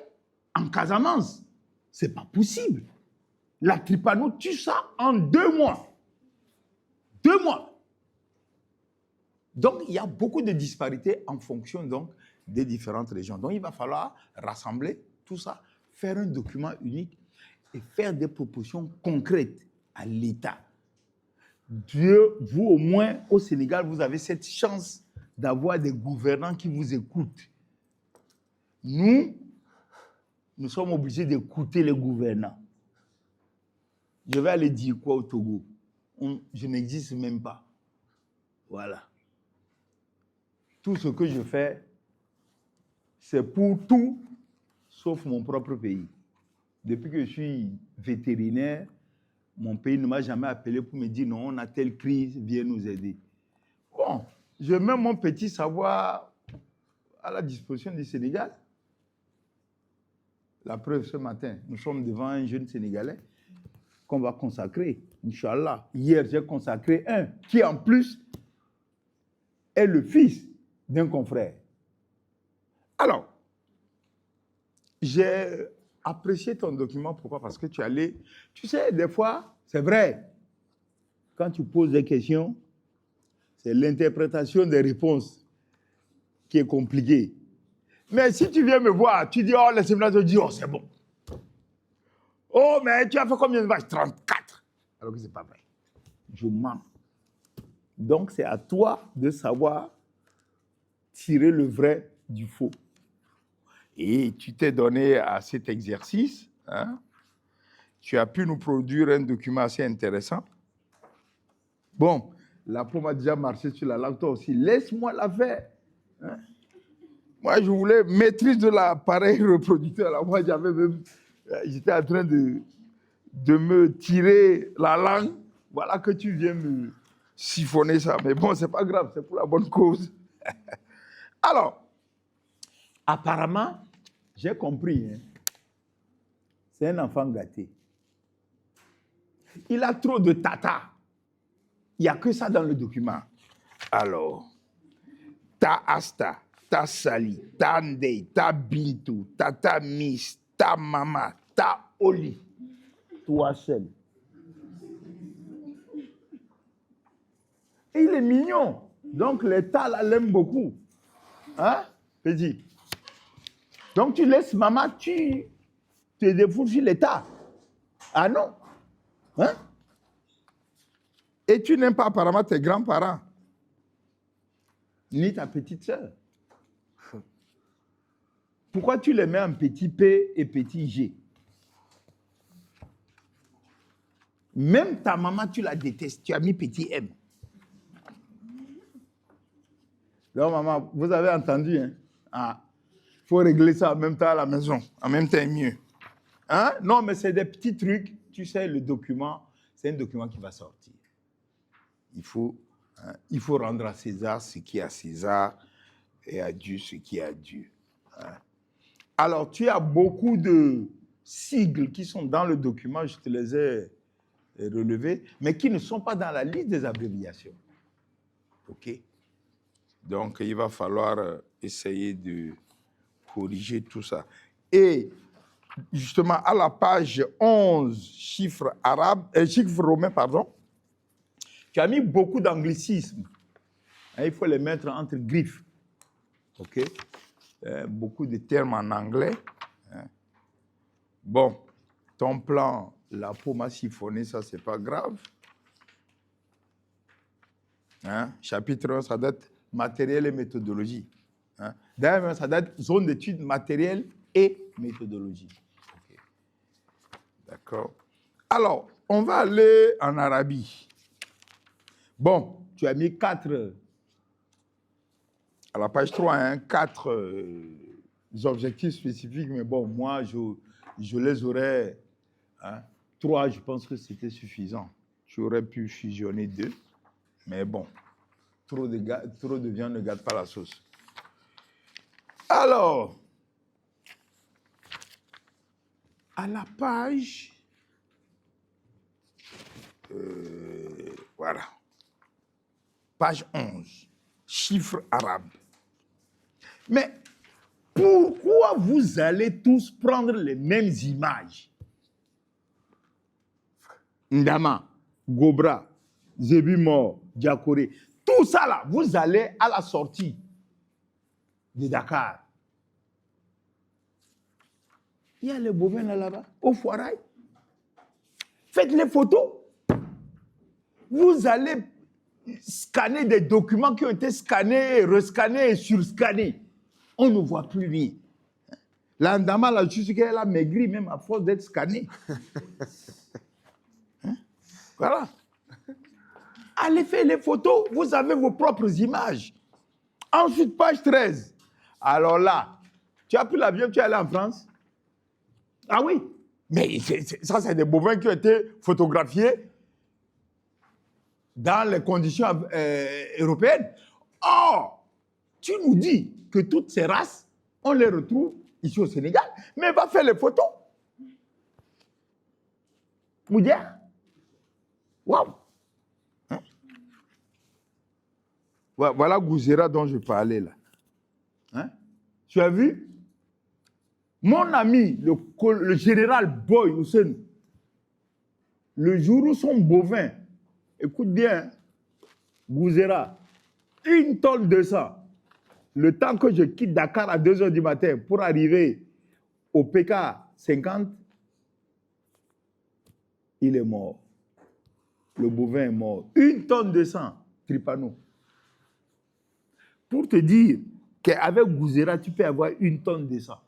en Casamance. Ce n'est pas possible. La Tripano tue ça en 2 mois. 2 mois. Donc, il y a beaucoup de disparités en fonction donc, des différentes régions. Donc, il va falloir rassembler tout ça, faire un document unique et faire des propositions concrètes à l'État. Vous, au moins, au Sénégal, vous avez cette chance d'avoir des gouvernants qui vous écoutent. Nous sommes obligés d'écouter les gouvernants. Je vais aller dire quoi au Togo? Je n'existe même pas. Voilà. Tout ce que je fais, c'est pour tout, sauf mon propre pays. Depuis que je suis vétérinaire, mon pays ne m'a jamais appelé pour me dire non, on a telle crise, viens nous aider. Bon, je mets mon petit savoir à la disposition du Sénégal. La preuve, ce matin, nous sommes devant un jeune Sénégalais qu'on va consacrer, Inch'Allah. Hier, j'ai consacré un qui, en plus, est le fils d'un confrère. Alors, j'ai apprécié ton document. Pourquoi? Parce que tu allais... Tu sais, des fois, c'est vrai, quand tu poses des questions, c'est l'interprétation des réponses qui est compliquée. Mais si tu viens me voir, tu dis, oh, les séminaires, tu dis, oh, c'est bon. Oh, mais tu as fait combien de vaches? 34. Alors que ce n'est pas vrai. Je mens. Donc, c'est à toi de savoir tirer le vrai du faux. Et tu t'es donné à cet exercice. Hein? Tu as pu nous produire un document assez intéressant. Bon, la pomme a déjà marché sur la langue, toi aussi. Laisse-moi la faire. Hein? Moi, je voulais maîtrise de l'appareil reproducteur. Alors, moi, j'étais en train de me tirer la langue. Voilà que tu viens me siphonner ça. Mais bon, c'est pas grave, c'est pour la bonne cause. Alors, apparemment, j'ai compris. Hein, c'est un enfant gâté. Il a trop de tata. Il n'y a que ça dans le document. Alors, ta Asta, ta Sali, ta Ndei, ta Bintou, ta Miss, ta Mama, ta Oli. Toi seul. Et il est mignon. Donc, l'État, là, l'aime beaucoup. Hein, petit? Donc, tu laisses maman, tu te défoules sur l'État. Ah non? Hein? Et tu n'aimes pas apparemment tes grands-parents, ni ta petite sœur. Pourquoi tu les mets en petit P et petit G? Même ta maman, tu la détestes. Tu as mis petit M. Donc, maman, vous avez entendu, hein? Ah, il faut régler ça en même temps à la maison. En même temps, mieux. Hein? Non, mais c'est des petits trucs. Tu sais, le document, c'est un document qui va sortir. Il faut rendre à César ce qui est à César et à Dieu ce qui est à Dieu. Hein? Alors, tu as beaucoup de sigles qui sont dans le document, je te les ai relevés, mais qui ne sont pas dans la liste des abréviations. OK? Donc, il va falloir essayer de corriger tout ça. Et justement, à la page 11, chiffres romains, pardon, tu as mis beaucoup d'anglicismes. Il faut les mettre entre griffes. OK? Beaucoup de termes en anglais. Hein. Bon, ton plan, la peau m'a siphonné, ça, c'est pas grave. Hein? Chapitre 1, ça date matériel et méthodologie. Hein? D'ailleurs, ça date zone d'études matériel et méthodologie. Okay. D'accord. Alors, on va aller en Arabie. Bon, tu as mis 4, à la page 3, hein, 4 objectifs spécifiques, mais bon, moi, je les aurais, hein, 3, je pense que c'était suffisant. Tu aurais pu fusionner 2, mais bon, trop de viande ne gâte pas la sauce. Alors, à la page, voilà, page 11, chiffres arabes. Mais pourquoi vous allez tous prendre les mêmes images? Ndama, Gobra, Zébimor, Diakoré, tout ça là, vous allez à la sortie de Dakar. Il y a les bovins là-bas, au Foirail. Faites les photos. Vous allez scanner des documents qui ont été scannés, rescannés et surscannés. On ne voit plus rien. L'Andama, là, je sais qu'elle a maigri même à force d'être scannée. Hein? Voilà. Allez faire les photos, vous avez vos propres images. Ensuite, page 13. Alors là, tu as pris l'avion, tu es allé en France? Ah oui, mais ça, c'est des bovins qui ont été photographiés dans les conditions européennes. Or, tu nous dis que toutes ces races, on les retrouve ici au Sénégal, mais va faire les photos. Moudia. Waouh. Hein? Voilà Gouzera dont je parlais là. Hein? Tu as vu? Mon ami, le général Boy Hussein, le jour où son bovin, écoute bien, Gouzera, 1 tonne de sang, le temps que je quitte Dakar à 2 h du matin pour arriver au PK 50, il est mort. Le bovin est mort. 1 tonne de sang, Tripano. Pour te dire qu'avec Gouzera, tu peux avoir 1 tonne de sang.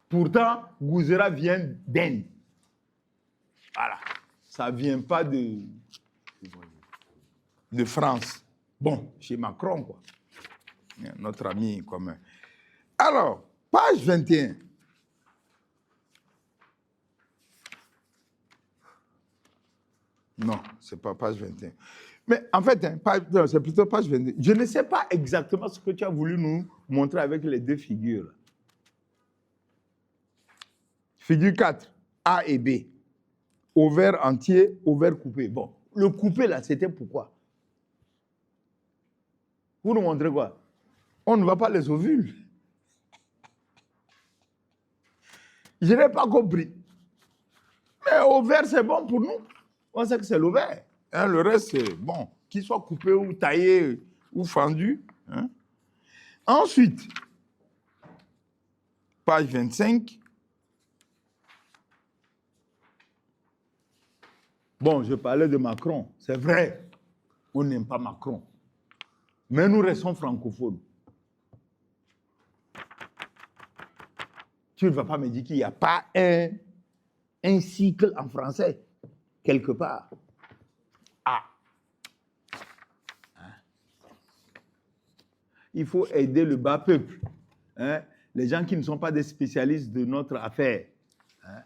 Pourtant, Gouzera vient d'Inde. Voilà. Ça ne vient pas de France. Bon, chez Macron, quoi. Notre ami commun. Alors, page 21. Non, ce n'est pas page 21. Mais en fait, hein, c'est plutôt page 22. Je ne sais pas exactement ce que tu as voulu nous montrer avec les 2 figures. Figure 4, A et B. Ovaire entier, ovaire coupé. Bon, le coupé là, c'était pourquoi? Vous nous montrez quoi? On ne voit pas les ovules. Je n'ai pas compris. Mais ovaire, c'est bon pour nous. On sait que c'est l'ovaire.
Hein, le reste, c'est bon, qu'il soit coupé ou taillé ou fendu. Hein. Ensuite, page 25.
Bon, je parlais de Macron. C'est vrai, on n'aime pas Macron. Mais nous restons francophones. Tu ne vas pas me dire qu'il n'y a pas un cycle en français, quelque part. Ah. Hein? Il faut aider le bas peuple. Hein? Les gens qui ne sont pas des spécialistes de notre affaire. Hein?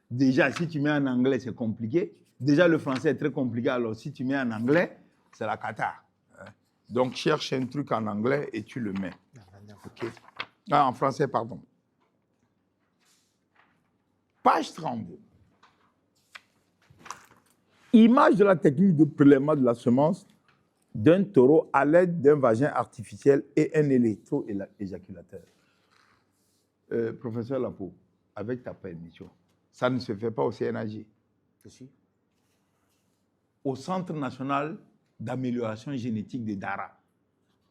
Déjà, si tu mets en anglais, c'est compliqué. Déjà, le français est très compliqué. Alors, si tu mets en anglais, c'est la cata.
Hein. Donc, cherche un truc en anglais et tu le mets. OK. Ah, en français, pardon. Page 32. Image de la technique de prélèvement de la semence d'un taureau à l'aide d'un vagin artificiel et un électroéjaculateur. Professeur Lapo, avec ta permission, ça ne se fait pas au CNAG. Au Centre national d'amélioration génétique de Dara.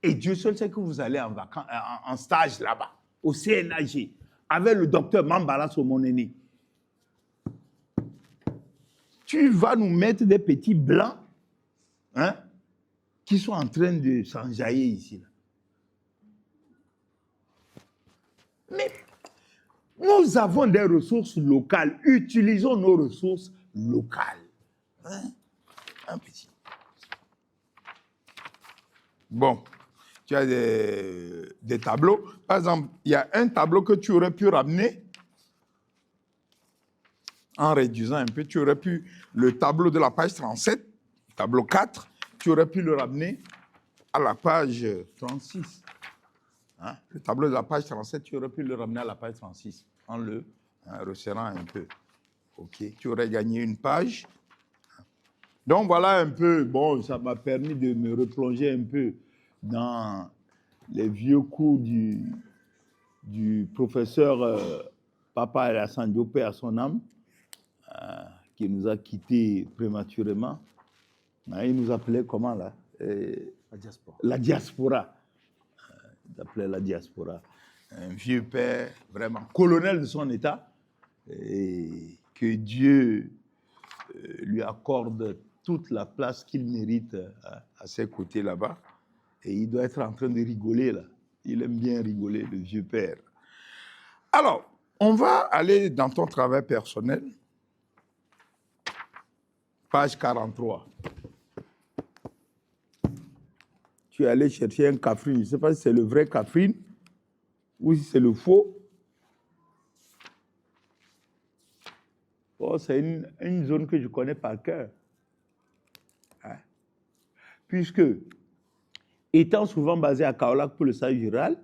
Et Dieu seul sait que vous allez en vacances, en stage là-bas, au CNAG, avec le docteur Mambala Somoneni. Tu vas nous mettre des petits blancs, hein, qui sont en train de s'enjailler ici. Là. Mais nous avons des ressources locales. Utilisons nos ressources locales. Hein? Un petit. Bon, tu as des tableaux. Par exemple, il y a un tableau que tu aurais pu ramener en réduisant un peu. Tu aurais pu, le tableau de la page 37, tableau 4, tu aurais pu le ramener à la page 36. Hein? Le tableau de la page 37, tu aurais pu le ramener à la page 36 en le resserrant un peu. OK, tu aurais gagné une page. Donc voilà un peu, bon, ça m'a permis de me replonger un peu dans les vieux cours du professeur Papa Alassane Diopé à son âme, qui nous a quittés prématurément. Il nous appelait comment là?
La diaspora.
La diaspora. Il appelait la diaspora. Un vieux père, vraiment colonel de son état, et que Dieu lui accorde toute la place qu'il mérite à ses côtés là-bas. Et il doit être en train de rigoler là. Il aime bien rigoler, le vieux père. Alors, on va aller dans ton travail personnel. Page 43. Tu es allé chercher un Kaffrine. Je ne sais pas si c'est le vrai Kaffrine ou si c'est le faux. Oh, c'est une zone que je connais par cœur. Hein? Puisque, étant souvent basé à Kaolack pour le salut rural,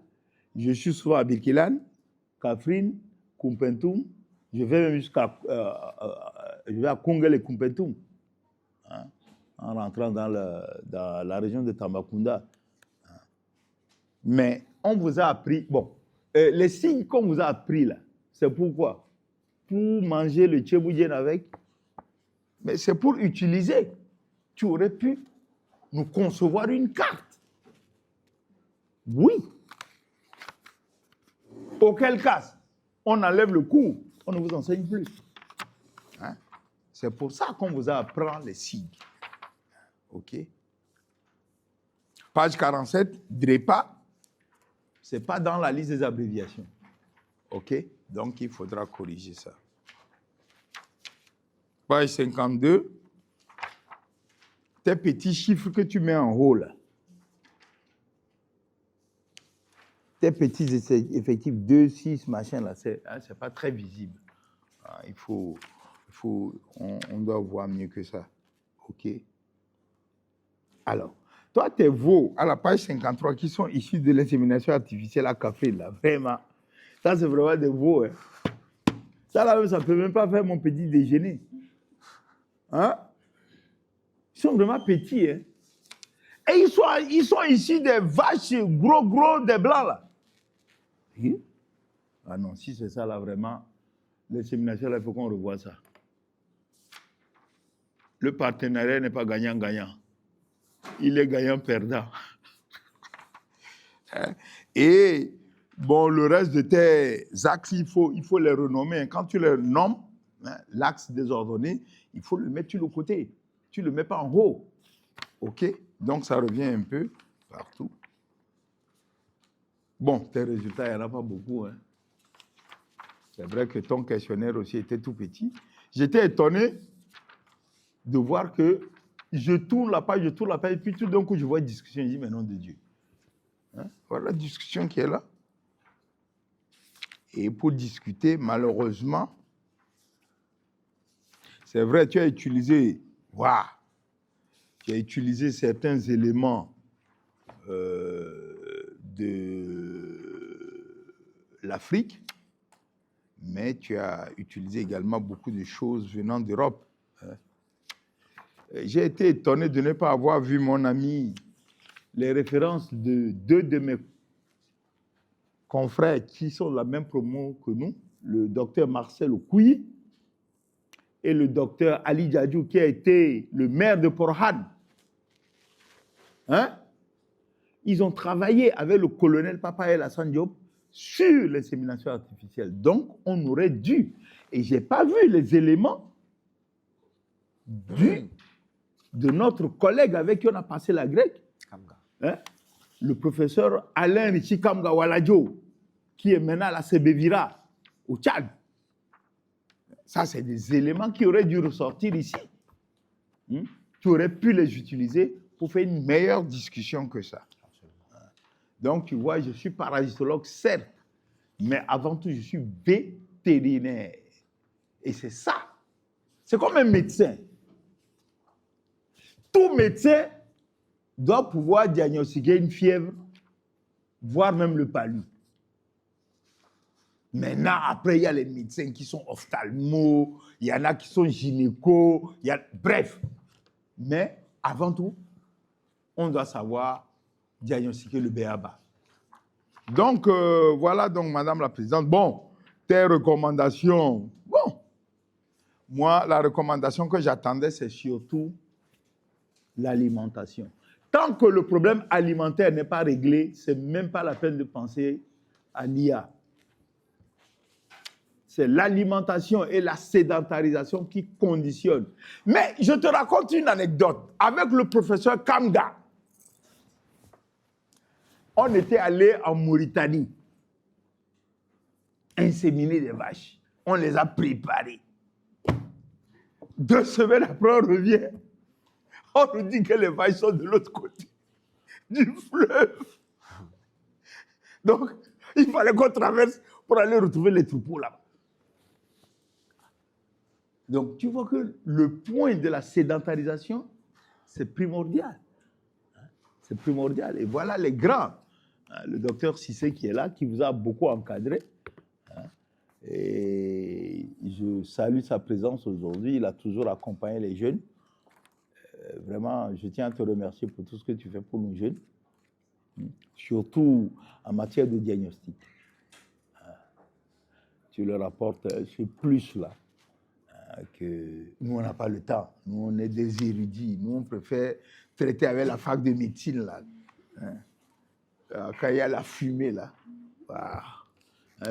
je suis souvent à Birkelane, Kaffrine, Kumpentum. Je vais même jusqu'à Kongel et Kumpentum. Hein? En rentrant dans la région de Tambacounda. Mais on vous a appris, bon, les signes qu'on vous a appris là, c'est pourquoi? Pour manger le tchéboudienne avec, mais c'est pour utiliser. Tu aurais pu nous concevoir une carte. Oui. Auquel cas, on enlève le cours, on ne vous enseigne plus. Hein? C'est pour ça qu'on vous a appris les signes. OK. Page 47, DREPA, ce n'est pas dans la liste des abréviations. OK. Donc, il faudra corriger ça. Page 52, tes petits chiffres que tu mets en haut, là. Tes petits effectifs 2, 6, machin, là, c'est pas très visible. On doit voir mieux que ça. OK. Alors, toi, tes veaux à la page 53 qui sont issus de l'insémination artificielle à café, là, vraiment, ça, c'est vraiment des veaux. Hein. Ça, là, ça ne peut même pas faire mon petit déjeuner. Hein? Ils sont vraiment petits. Hein? Et ils sont issus des vaches gros, des blancs, là. Oui? Ah non, si c'est ça, là, vraiment, l'insémination, là, il faut qu'on revoie ça.
le partenariat n'est pas gagnant-gagnant. Il est gagnant-perdant. Et bon, le reste de tes axes, il faut les renommer. Quand tu les nommes, l'axe désordonné, il faut le mettre sur le côté. Tu ne le mets pas en haut. OK? Donc, ça revient un peu partout. Bon, tes résultats, il n'y en a pas beaucoup. Hein. C'est vrai que ton questionnaire aussi était tout petit. J'étais étonné de voir que je tourne la page, et puis tout d'un coup, je vois une discussion. Je dis, mais nom de Dieu. Hein? Voilà la discussion qui est là. Et pour discuter, malheureusement, c'est vrai, tu as utilisé certains éléments de l'Afrique, mais tu as utilisé également beaucoup de choses venant d'Europe. J'ai été étonné de ne pas avoir vu, mon ami, les références de deux de mes confrères qui sont de la même promo que nous, le docteur Marcel Okouyi et le docteur Ali Djadjou, qui a été le maire de Port-Hane. Hein? Ils ont travaillé avec le colonel Papaël Hassan Diop sur l'insémination artificielle. Donc, on aurait dû. Et je n'ai pas vu les éléments de notre collègue avec qui on a passé la grecque, hein? Le professeur Alain Richi Kamga Waladjo, qui est maintenant à la Sebevira, au Tchad. Ça, c'est des éléments qui auraient dû ressortir ici. Tu aurais pu les utiliser pour faire une meilleure discussion que ça. Donc, tu vois, je suis parasitologue, certes, mais avant tout, je suis vétérinaire. Et c'est ça. C'est comme un médecin. Tout médecin doit pouvoir diagnostiquer une fièvre, voire même le palu. Maintenant, après, il y a les médecins qui sont ophtalmos, il y en a qui sont gynécos, bref. Mais avant tout, on doit savoir diagnostiquer le BABA. Donc, voilà, donc, Madame la Présidente. Bon, tes recommandations. Bon, moi, la recommandation que j'attendais, c'est surtout l'alimentation. Tant que le problème alimentaire n'est pas réglé, ce n'est même pas la peine de penser à l'IA. C'est l'alimentation et la sédentarisation qui conditionnent. Mais je te raconte une anecdote. Avec le professeur Kamga, on était allé en Mauritanie inséminer des vaches. On les a préparées. 2 semaines après, on revient. On nous dit que les vaches sont de l'autre côté du fleuve. Donc, il fallait qu'on traverse pour aller retrouver les troupeaux là-bas. Donc, tu vois que le point de la sédentarisation, c'est primordial. C'est primordial. Et voilà les grands. Le docteur Cissé qui est là, qui vous a beaucoup encadré. Et je salue sa présence aujourd'hui. Il a toujours accompagné les jeunes. Vraiment, je tiens à te remercier pour tout ce que tu fais pour nos jeunes. Surtout en matière de diagnostic. Tu leur apportes ce plus-là. Que nous, on n'a pas le temps. Nous, on est des érudits. Nous, on préfère traiter avec la fac de médecine, là. Quand il y a la fumée, là. Voilà.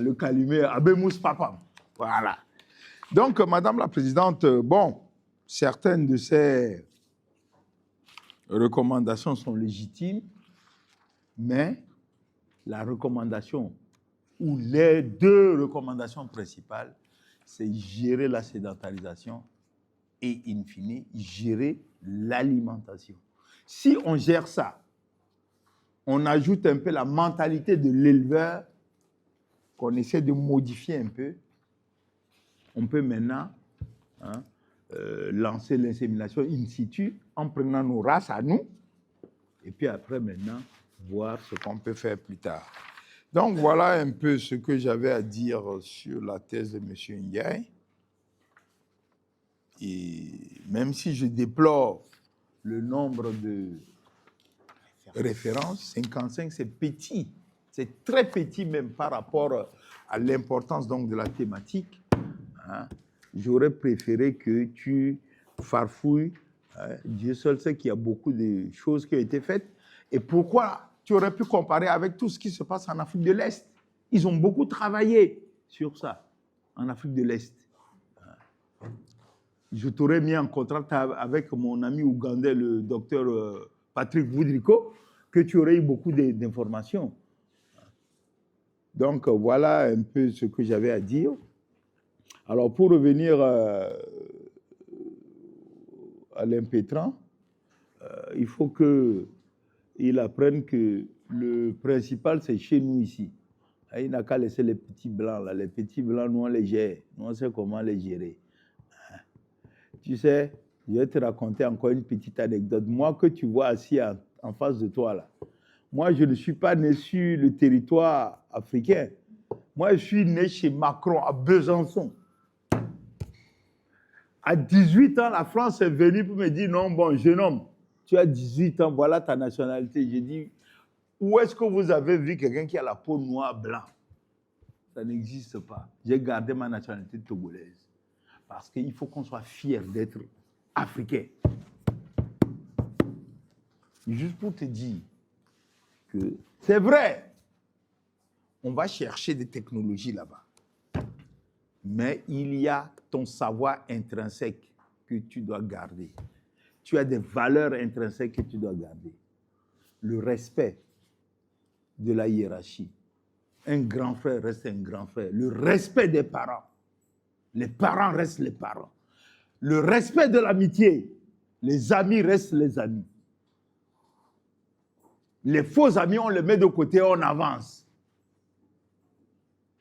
Le calumet, Abemous Papam. Voilà. Donc, Madame la Présidente, bon, certaines de ces recommandations sont légitimes, mais la recommandation, ou les 2 recommandations principales, c'est gérer la sédentarisation et, in fine, gérer l'alimentation. Si on gère ça, on ajoute un peu la mentalité de l'éleveur, qu'on essaie de modifier un peu, on peut maintenant lancer l'insémination in situ en prenant nos races à nous, et puis après maintenant, voir ce qu'on peut faire plus tard. Donc, voilà un peu ce que j'avais à dire sur la thèse de M. Ndiaye. Et même si je déplore le nombre de références, 55, c'est petit. C'est très petit même par rapport à l'importance donc de la thématique. J'aurais préféré que tu
farfouille. Dieu seul sait qu'il y a beaucoup de choses qui ont été faites. Et pourquoi tu aurais pu comparer avec tout ce qui se passe en Afrique de l'Est? Ils ont beaucoup travaillé sur ça, en Afrique de l'Est. Je t'aurais mis en contact avec mon ami ougandais, le docteur Patrick Woudriko, que tu aurais eu beaucoup d'informations. Donc, voilà un peu ce que j'avais à dire. Alors, pour revenir à l'impétrant, il faut qu'il apprenne que le principal, c'est chez nous ici. Il n'a qu'à laisser les petits blancs, là. Les petits blancs, nous, on les gère. Nous, on sait comment les gérer. Tu sais, je vais te raconter encore une petite anecdote. Moi, que tu vois assis en face de toi, là, moi, je ne suis pas né sur le territoire africain. Moi, je suis né chez Macron, à Besançon. À 18 ans, la France est venue pour me dire, non, bon, jeune homme, tu as 18 ans, voilà ta nationalité. J'ai dit, où est-ce que vous avez vu quelqu'un qui a la peau noire, blanc? Ça n'existe pas. J'ai gardé ma nationalité togolaise. Parce qu'il faut qu'on soit fier d'être africain. Juste pour te dire que c'est vrai, on va chercher des technologies là-bas. Mais il y a ton savoir intrinsèque que tu dois garder. Tu as des valeurs intrinsèques que tu dois garder. Le respect de la hiérarchie. Un grand frère reste un grand frère. Le respect des parents. Les parents restent les parents. Le respect de l'amitié. Les amis restent les amis. Les faux amis, on les met de côté, on avance.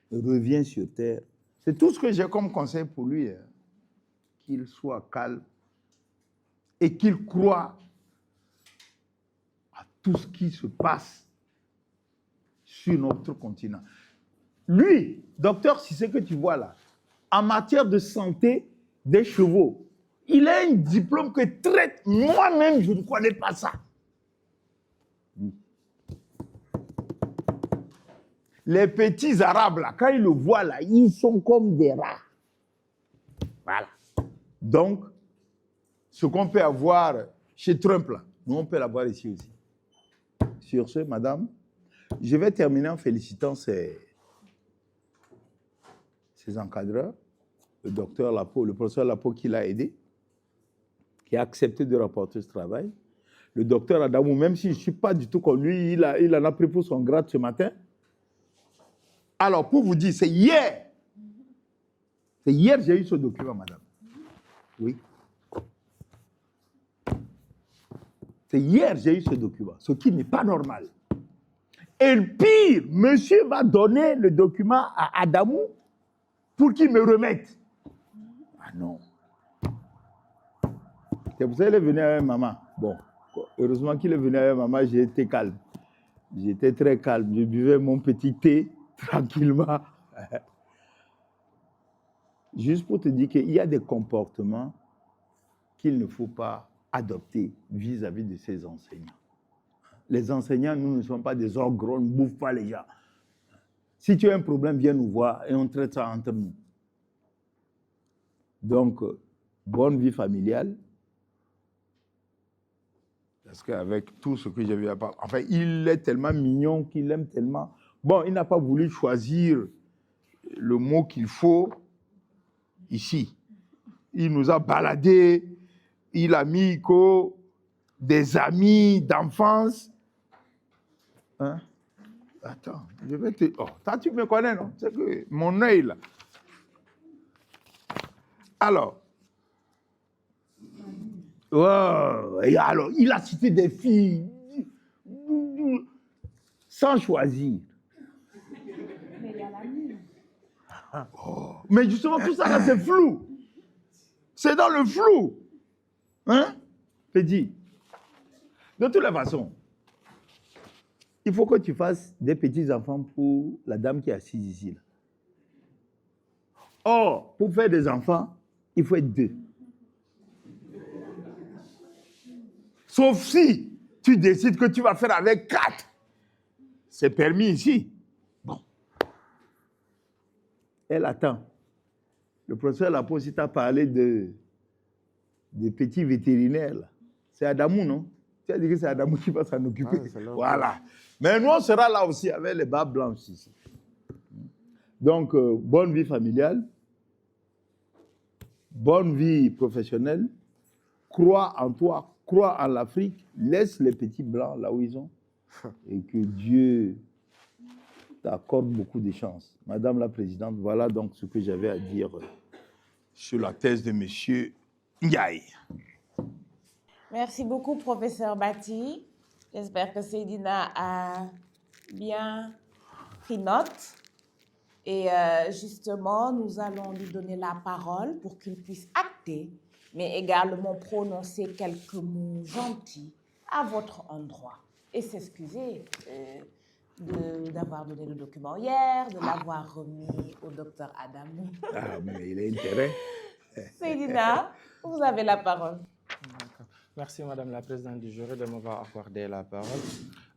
Reviens sur terre. C'est tout ce que j'ai comme conseil pour lui. Hein. Qu'il soit calme et qu'il croit à tout ce qui se passe sur notre continent. Lui, docteur, si c'est que tu vois là, en matière de santé des chevaux, il a un diplôme que traite. Moi-même, je ne connais pas ça. Les petits Arabes, là, quand ils le voient, là, ils sont comme des rats. Voilà. Donc, ce qu'on peut avoir chez Trump, là, nous, on peut l'avoir ici aussi. Sur ce, madame, je vais terminer en félicitant ces encadreurs, le docteur Lapo, le professeur Lapo qui l'a aidé, qui a accepté de rapporter ce travail. Le docteur Adamou, même si je ne suis pas du tout comme lui, il en a pris pour son grade ce matin. Alors, pour vous dire, c'est hier. C'est hier que j'ai eu ce document, madame. Oui. C'est hier que j'ai eu ce document, ce qui n'est pas normal. Et le pire, monsieur va donner le document à Adamou pour qu'il me remette. Ah non. C'est pour ça qu'il est venu avec maman. Bon, heureusement qu'il est venu avec maman, j'ai été calme. J'étais très calme. Je buvais mon petit thé tranquillement. Juste pour te dire qu'il y a des comportements qu'il ne faut pas adopter vis-à-vis de ces enseignants. Les enseignants, nous ne sommes pas des ogres, on ne bouffe pas les gens. Si tu as un problème, viens nous voir et on traite ça entre nous. Donc, bonne vie familiale. Parce qu'avec tout ce que j'ai vu à part, enfin, il est tellement mignon qu'il aime tellement. Bon, il n'a pas voulu choisir le mot qu'il faut ici. Il nous a baladés, il a mis des amis d'enfance. Hein? Attends, je vais te... Oh, toi, tu me connais, non? C'est que mon œil, là. Alors, oh, et alors, il a cité des filles sans choisir.
Mais il y a la mine.
Oh, mais justement, tout ça, là, c'est flou. C'est dans le flou. Hein? Je te dis. De toutes les façons, il faut que tu fasses des petits-enfants pour la dame qui est assise ici. Là. Or, pour faire des enfants, il faut être 2. Sauf si tu décides que tu vas faire avec 4. C'est permis ici. Bon. Elle attend. Le professeur Lapo, si tu as parlé des petits vétérinaires. Là. C'est Adamou, non? Tu as dit que c'est Adamou qui va s'en occuper.
Ah, c'est là.
Voilà. Mais nous, on sera là aussi avec les bas blanches ici. Donc, bonne vie familiale, bonne vie professionnelle. Crois en toi, crois en l'Afrique. Laisse les petits blancs là où ils sont. Et que Dieu t'accorde beaucoup de chance. Madame la Présidente, voilà donc ce que j'avais à dire sur la thèse de M. Ndiaye.
Merci beaucoup, professeur Bati. J'espère que Seydina a bien pris note. Et justement, nous allons lui donner la parole pour qu'il puisse acter, mais également prononcer quelques mots gentils à votre endroit. Et s'excuser d'avoir donné le document hier, de l'avoir remis au docteur Adamou.
Ah, mais il a intérêt.
Seydina, vous avez la parole.
D'accord. Merci, Madame la Présidente du jury, de m'avoir accordé la parole.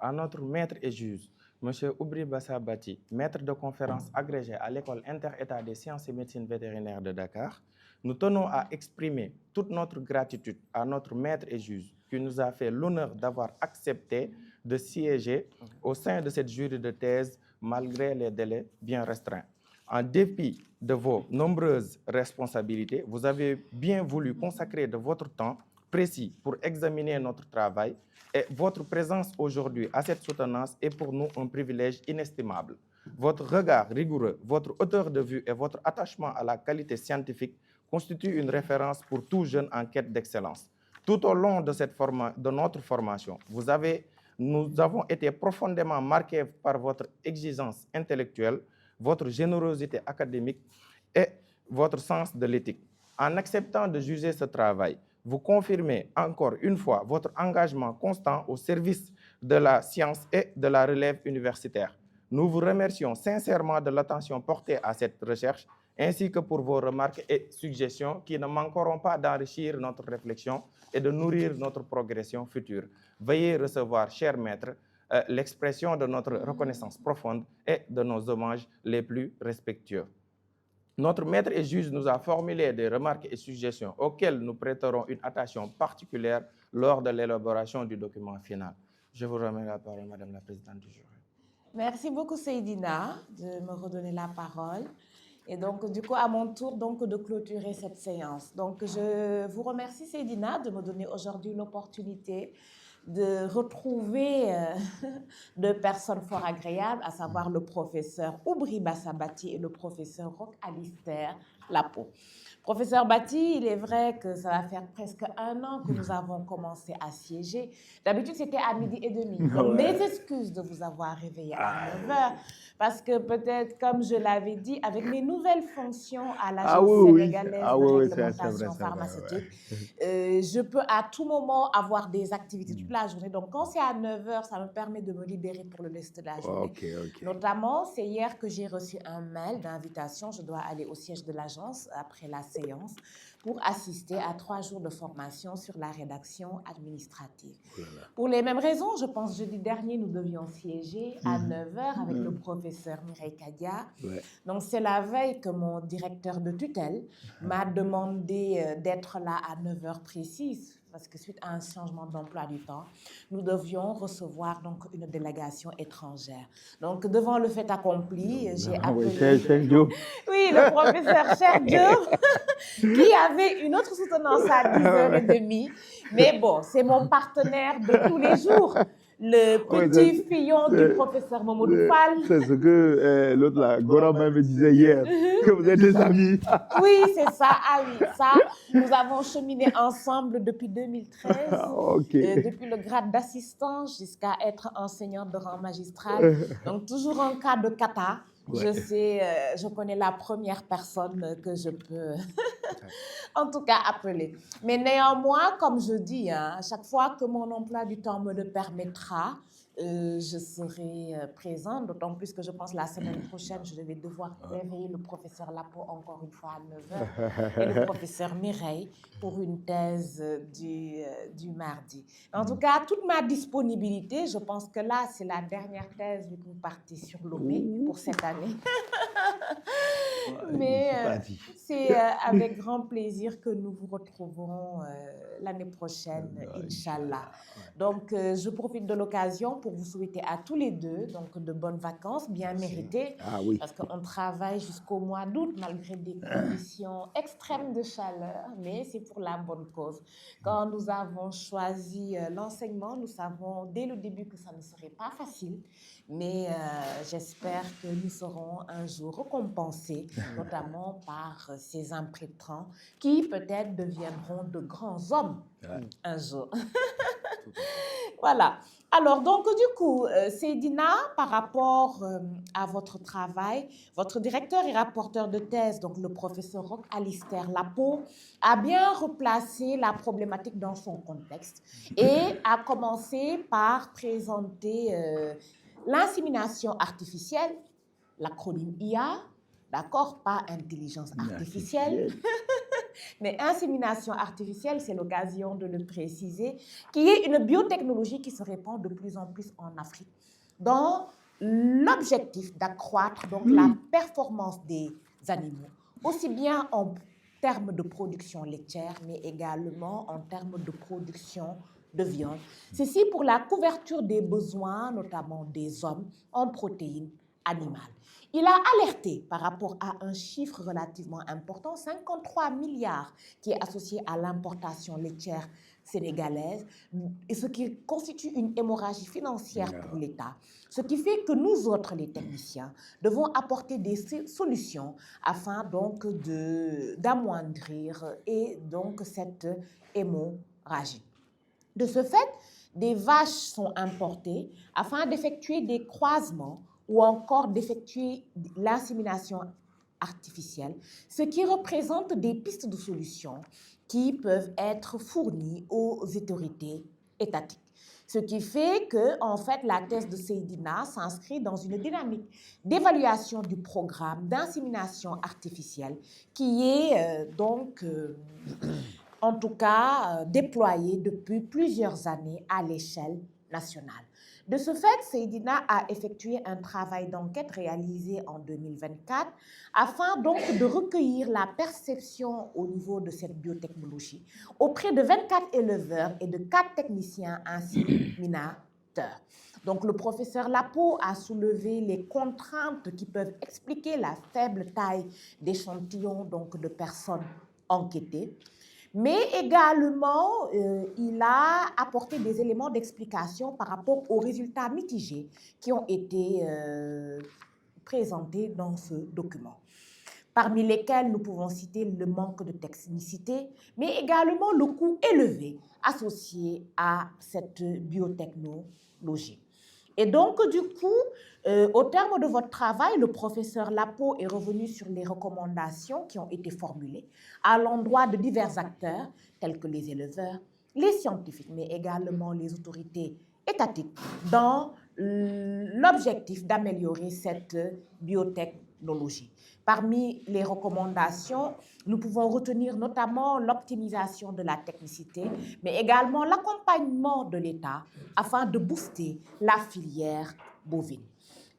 À notre maître et juge, M. Oubri Bassa Bati, maître de conférence agrégé à l'École inter-État des sciences et médecine vétérinaire de Dakar, nous tenons à exprimer toute notre gratitude à notre maître et juge qui nous a fait l'honneur d'avoir accepté de siéger au sein de cette jury de thèse malgré les délais bien restreints. En dépit de vos nombreuses responsabilités, vous avez bien voulu consacrer de votre temps précis pour examiner notre travail et votre présence aujourd'hui à cette soutenance est pour nous un privilège inestimable. Votre regard rigoureux, votre hauteur de vue et votre attachement à la qualité scientifique constituent une référence pour tout jeune en quête d'excellence. Tout au long de notre formation, nous avons été profondément marqués par votre exigence intellectuelle, votre générosité académique et votre sens de l'éthique. En acceptant de juger ce travail, vous confirmez encore une fois votre engagement constant au service de la science et de la relève universitaire. Nous vous remercions sincèrement de l'attention portée à cette recherche, ainsi que pour vos remarques et suggestions qui ne manqueront pas d'enrichir notre réflexion et de nourrir notre progression future. Veuillez recevoir, cher maître, l'expression de notre reconnaissance profonde et de nos hommages les plus respectueux. Notre maître et juge nous a formulé des remarques et suggestions auxquelles nous prêterons une attention particulière lors de l'élaboration du document final. Je vous remets la parole, Madame la Présidente du jury.
Merci beaucoup, Seydina, de me redonner la parole. Et donc, du coup, à mon tour donc, de clôturer cette séance. Donc, je vous remercie, Seydina, de me donner aujourd'hui l'opportunité de retrouver deux personnes fort agréables, à savoir le professeur Oubri Bassa Bati et le professeur Roch Alistair Lapo. Professeur Bati, il est vrai que ça va faire presque 1 an que nous avons commencé à siéger. D'habitude, c'était à 12h30. Donc, mes excuses de vous avoir réveillé à 9h. Parce que peut-être, comme je l'avais dit, avec mes nouvelles fonctions à l'Agence sénégalaise de réglementation pharmaceutique, je peux à tout moment avoir des activités toute la journée. Donc, quand c'est à 9h, ça me permet de me libérer pour le reste de la journée. Notamment, c'est hier que j'ai reçu un mail d'invitation. Je dois aller au siège de l'agence après la séance pour assister à 3 jours de formation sur la rédaction administrative. Pour les mêmes raisons, je pense jeudi dernier, nous devions siéger à 9h avec le professeur Mireille Kadia. Donc, c'est la veille que mon directeur de tutelle m'a demandé d'être là à 9h précise, parce que suite à un changement d'emploi du temps, nous devions recevoir donc une délégation étrangère. Donc, devant le fait accompli, j'ai appelé... Oui, le professeur Cheikh Diop, qui avait une autre soutenance à 10h30. Mais bon, c'est mon partenaire de tous les jours. Le petit fillon du professeur Mamadou Fall.
C'est ce que l'autre, là, Gora me disait hier, que vous êtes des amis.
Oui, c'est ça. Ah oui, ça, nous avons cheminé ensemble depuis 2013, depuis le grade d'assistant jusqu'à être enseignant de rang magistral. Donc, toujours en cas de kata. Je sais, je connais la première personne que je peux en tout cas appeler. Mais néanmoins, comme je dis, à chaque fois que mon emploi du temps me le permettra, je serai présente, d'autant plus que je pense la semaine prochaine, je vais devoir réveiller le professeur Lapo encore une fois à 9h et le professeur Mireille pour une thèse du mardi. En tout cas, toute ma disponibilité, je pense que là, c'est la dernière thèse vu que vous partez sur Lomé pour cette année. Mais c'est avec grand plaisir que nous vous retrouverons l'année prochaine, Inch'Allah. Donc, je profite de l'occasion pour vous souhaiter à tous les deux donc, de bonnes vacances bien méritées.
Ah oui.
Parce qu'on travaille jusqu'au mois d'août malgré des conditions extrêmes de chaleur, mais c'est pour la bonne cause. Quand nous avons choisi l'enseignement, nous savons dès le début que ça ne serait pas facile, mais j'espère que nous serons un jour récompensés, notamment par ces imprétrants qui peut-être deviendront de grands hommes un jour. Voilà. Alors, donc, du coup, Seydina, par rapport à votre travail, votre directeur et rapporteur de thèse, donc le professeur Roch Alistair Lapo, a bien replacé la problématique dans son contexte et a commencé par présenter l'insémination artificielle, l'acronyme IA, d'accord, pas intelligence artificielle. Mais insémination artificielle, c'est l'occasion de le préciser, qui est une biotechnologie qui se répand de plus en plus en Afrique, dans l'objectif d'accroître donc la performance des animaux, aussi bien en termes de production laitière, mais également en termes de production de viande. Ceci pour la couverture des besoins, notamment des hommes, en protéines animales. Il a alerté par rapport à un chiffre relativement important, 53 milliards, qui est associé à l'importation laitière sénégalaise, et ce qui constitue une hémorragie financière pour l'État. Ce qui fait que nous autres, les techniciens, devons apporter des solutions afin donc d'amoindrir et donc cette hémorragie. De ce fait, des vaches sont importées afin d'effectuer des croisements ou encore d'effectuer l'insémination artificielle, ce qui représente des pistes de solutions qui peuvent être fournies aux autorités étatiques. Ce qui fait que, en fait, la thèse de Seydina s'inscrit dans une dynamique d'évaluation du programme d'insémination artificielle qui est en tout cas déployé depuis plusieurs années à l'échelle nationale. De ce fait, Seydina a effectué un travail d'enquête réalisé en 2024 afin donc de recueillir la perception au niveau de cette biotechnologie auprès de 24 éleveurs et de 4 techniciens inséminateurs. Donc, le professeur Lapo a soulevé les contraintes qui peuvent expliquer la faible taille d'échantillons donc de personnes enquêtées. Mais également, il a apporté des éléments d'explication par rapport aux résultats mitigés qui ont été présentés dans ce document, parmi lesquels nous pouvons citer le manque de technicité, mais également le coût élevé associé à cette biotechnologie. Et donc, du coup, au terme de votre travail, le professeur Lapo est revenu sur les recommandations qui ont été formulées à l'endroit de divers acteurs, tels que les éleveurs, les scientifiques, mais également les autorités étatiques, dans l'objectif d'améliorer cette biotechnologie. Parmi les recommandations, nous pouvons retenir notamment l'optimisation de la technicité, mais également l'accompagnement de l'État afin de booster la filière bovine.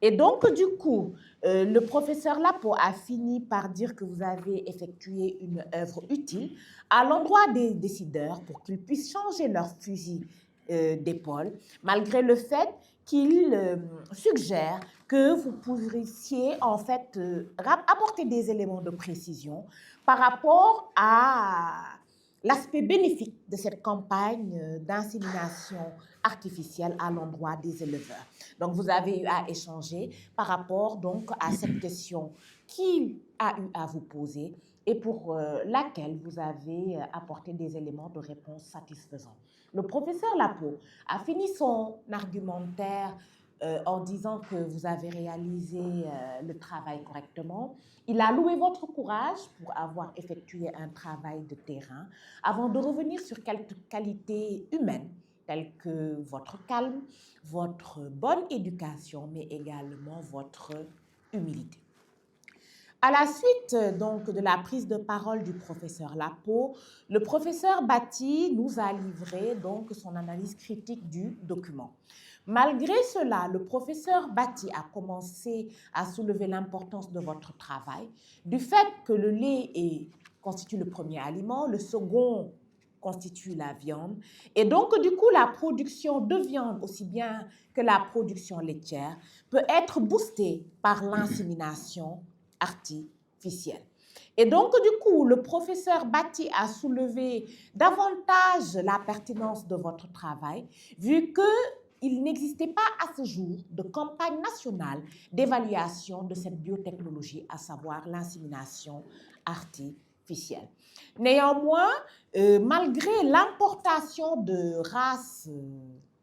Et donc, du coup, le professeur Lapo a fini par dire que vous avez effectué une œuvre utile à l'endroit des décideurs pour qu'ils puissent changer leur fusil d'épaule, malgré le fait qu'il suggère que vous puissiez en fait apporter des éléments de précision par rapport à l'aspect bénéfique de cette campagne d'insémination artificielle à l'endroit des éleveurs. Donc, vous avez eu à échanger par rapport donc à cette question qu'il a eu à vous poser et pour laquelle vous avez apporté des éléments de réponse satisfaisants. Le professeur Lapo a fini son argumentaire en disant que vous avez réalisé le travail correctement. Il a loué votre courage pour avoir effectué un travail de terrain avant de revenir sur quelques qualités humaines tels que votre calme, votre bonne éducation, mais également votre humilité. À la suite donc de la prise de parole du professeur Lapo, le professeur Bati nous a livré donc son analyse critique du document. Malgré cela, le professeur Bati a commencé à soulever l'importance de votre travail, du fait que le lait constitue le premier aliment, le second constitue la viande, et donc du coup la production de viande aussi bien que la production laitière peut être boostée par l'insémination artificielle. Et donc, du coup, le professeur Bati a soulevé davantage la pertinence de votre travail, vu qu'il n'existait pas à ce jour de campagne nationale d'évaluation de cette biotechnologie, à savoir l'insémination artificielle. Néanmoins, malgré l'importation de races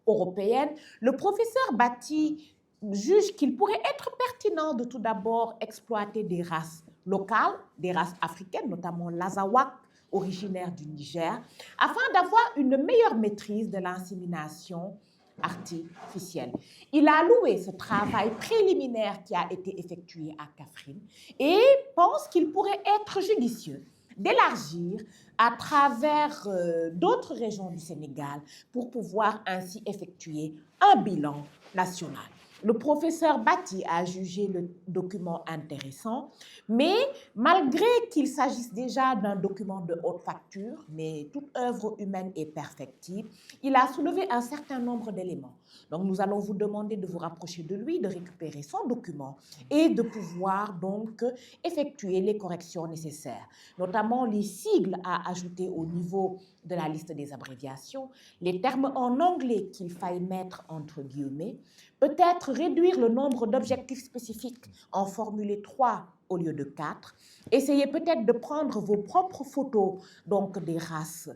européennes, le professeur Bati juge qu'il pourrait être pertinent de tout d'abord exploiter des races locales, des races africaines, notamment l'Azawak, originaire du Niger, afin d'avoir une meilleure maîtrise de l'insémination artificielle. Il a loué ce travail préliminaire qui a été effectué à Kaffrine et pense qu'il pourrait être judicieux d'élargir à travers d'autres régions du Sénégal pour pouvoir ainsi effectuer un bilan national. Le professeur Bati a jugé le document intéressant, mais malgré qu'il s'agisse déjà d'un document de haute facture, mais toute œuvre humaine est perfectible, il a soulevé un certain nombre d'éléments. Donc nous allons vous demander de vous rapprocher de lui, de récupérer son document et de pouvoir donc effectuer les corrections nécessaires, notamment les sigles à ajouter au niveau de la liste des abréviations, les termes en anglais qu'il faille mettre entre guillemets, peut-être réduire le nombre d'objectifs spécifiques, en formuler 3 au lieu de 4. Essayez peut-être de prendre vos propres photos donc des races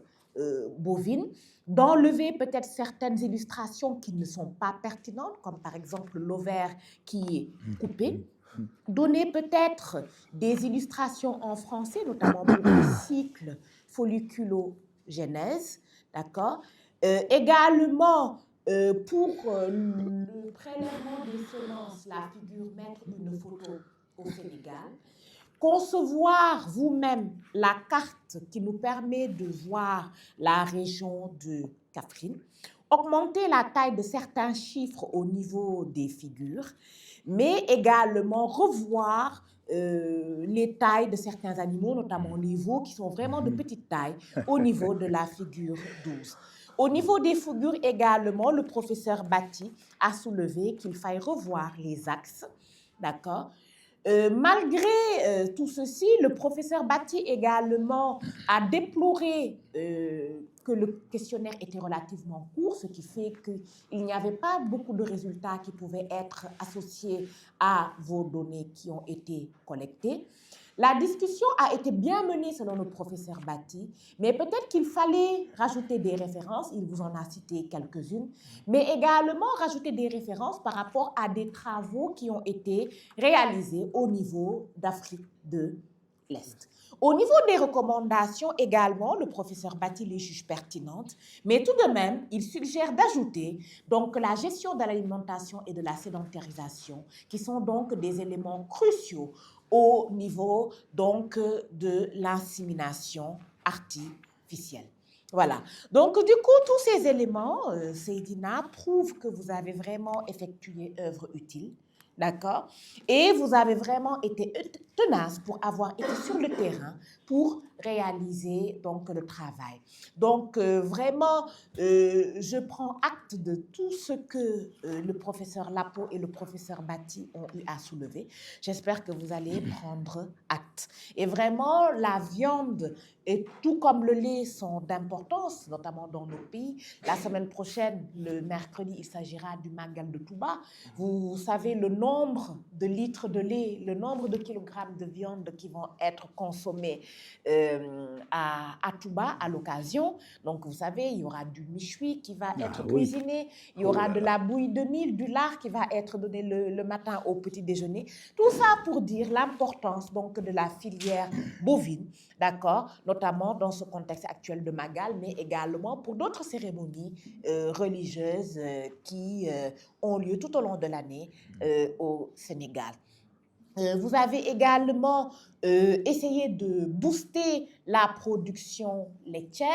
bovines, d'enlever peut-être certaines illustrations qui ne sont pas pertinentes, comme par exemple l'ovaire qui est coupé. Donner peut-être des illustrations en français, notamment pour le cycle folliculogenèse, d'accord. Également, pour le prélèvement des semences, la figure mettre une photo au Sénégal. Concevoir vous-même la carte qui nous permet de voir la région de Kaffrine. Augmenter la taille de certains chiffres au niveau des figures, mais également revoir les tailles de certains animaux, notamment les veaux, qui sont vraiment de petite taille, au niveau de la figure 12. Au niveau des figures également, le professeur Bati a soulevé qu'il faille revoir les axes, d'accord. Malgré tout ceci, le professeur Bati également a déploré que le questionnaire était relativement court, ce qui fait qu'il n'y avait pas beaucoup de résultats qui pouvaient être associés à vos données qui ont été collectées. La discussion a été bien menée selon le professeur Bati, mais peut-être qu'il fallait rajouter des références, il vous en a cité quelques-unes, mais également rajouter des références par rapport à des travaux qui ont été réalisés au niveau d'Afrique de l'Est. Au niveau des recommandations également, le professeur Bati les juge pertinentes, mais tout de même, il suggère d'ajouter donc la gestion de l'alimentation et de la sédentarisation, qui sont donc des éléments cruciaux au niveau donc de l'insémination artificielle. Voilà. Donc, du coup, tous ces éléments, Seydina, prouvent que vous avez vraiment effectué œuvre utile. D'accord? Et vous avez vraiment été tenace pour avoir été sur le terrain pour réaliser donc le travail. Donc vraiment, je prends acte de tout ce que le professeur Lapo et le professeur Bati ont eu à soulever. J'espère que vous allez prendre acte. Et vraiment, la viande, et tout comme le lait, sont d'importance, notamment dans nos pays. La semaine prochaine, le mercredi, il s'agira du Magal de Touba. Vous savez le nombre de litres de lait, le nombre de kilogrammes grammes de viande qui vont être consommés à Touba à l'occasion. Donc, vous savez, il y aura du méchoui qui va être cuisiné, il y aura de la bouillie de mil, du lard qui va être donné le matin au petit déjeuner. Tout ça pour dire l'importance donc de la filière bovine, d'accord, notamment dans ce contexte actuel de Magal, mais également pour d'autres cérémonies religieuses qui ont lieu tout au long de l'année au Sénégal. Vous avez également essayé de booster la production laitière.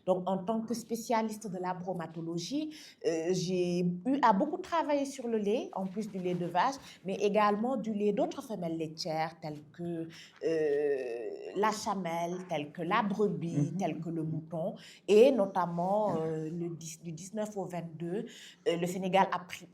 Donc, en tant que spécialiste de la bromatologie, j'ai eu à beaucoup travailler sur le lait, en plus du lait de vache, mais également du lait d'autres femelles laitières, telles que la chamelle, telles que la brebis, telles que le mouton. Et notamment, du 19 au 22, le Sénégal a pris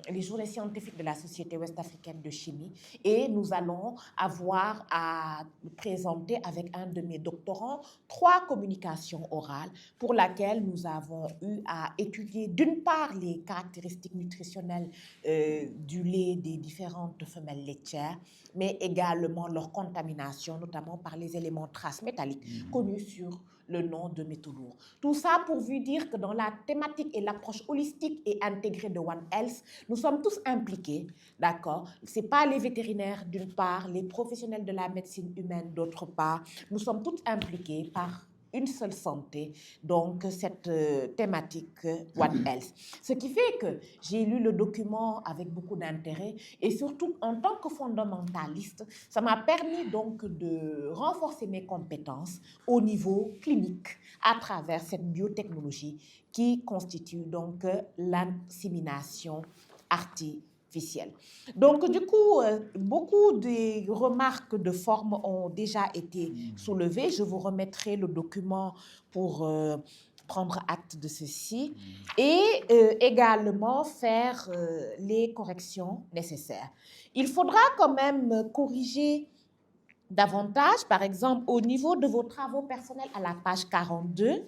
les journées scientifiques de la Société ouest-africaine de chimie et nous allons avoir à présenter avec un de mes doctorants 3 communications orales pour laquelle nous avons eu à étudier d'une part les caractéristiques nutritionnelles du lait des différentes femelles laitières, mais également leur contamination, notamment par les éléments traces métalliques connus sur le nom de métaux lourds. Tout ça pour vous dire que dans la thématique et l'approche holistique et intégrée de One Health, nous sommes tous impliqués, d'accord? Ce n'est pas les vétérinaires d'une part, les professionnels de la médecine humaine d'autre part. Nous sommes tous impliqués par une seule santé, donc cette thématique One Health. Ce qui fait que j'ai lu le document avec beaucoup d'intérêt et surtout en tant que fondamentaliste, ça m'a permis donc de renforcer mes compétences au niveau clinique à travers cette biotechnologie qui constitue donc l'insémination artificielle. Donc, du coup, beaucoup de remarques de forme ont déjà été soulevées. Je vous remettrai le document pour prendre acte de ceci et également faire les corrections nécessaires. Il faudra quand même corriger davantage, par exemple, au niveau de vos travaux personnels à la page 42.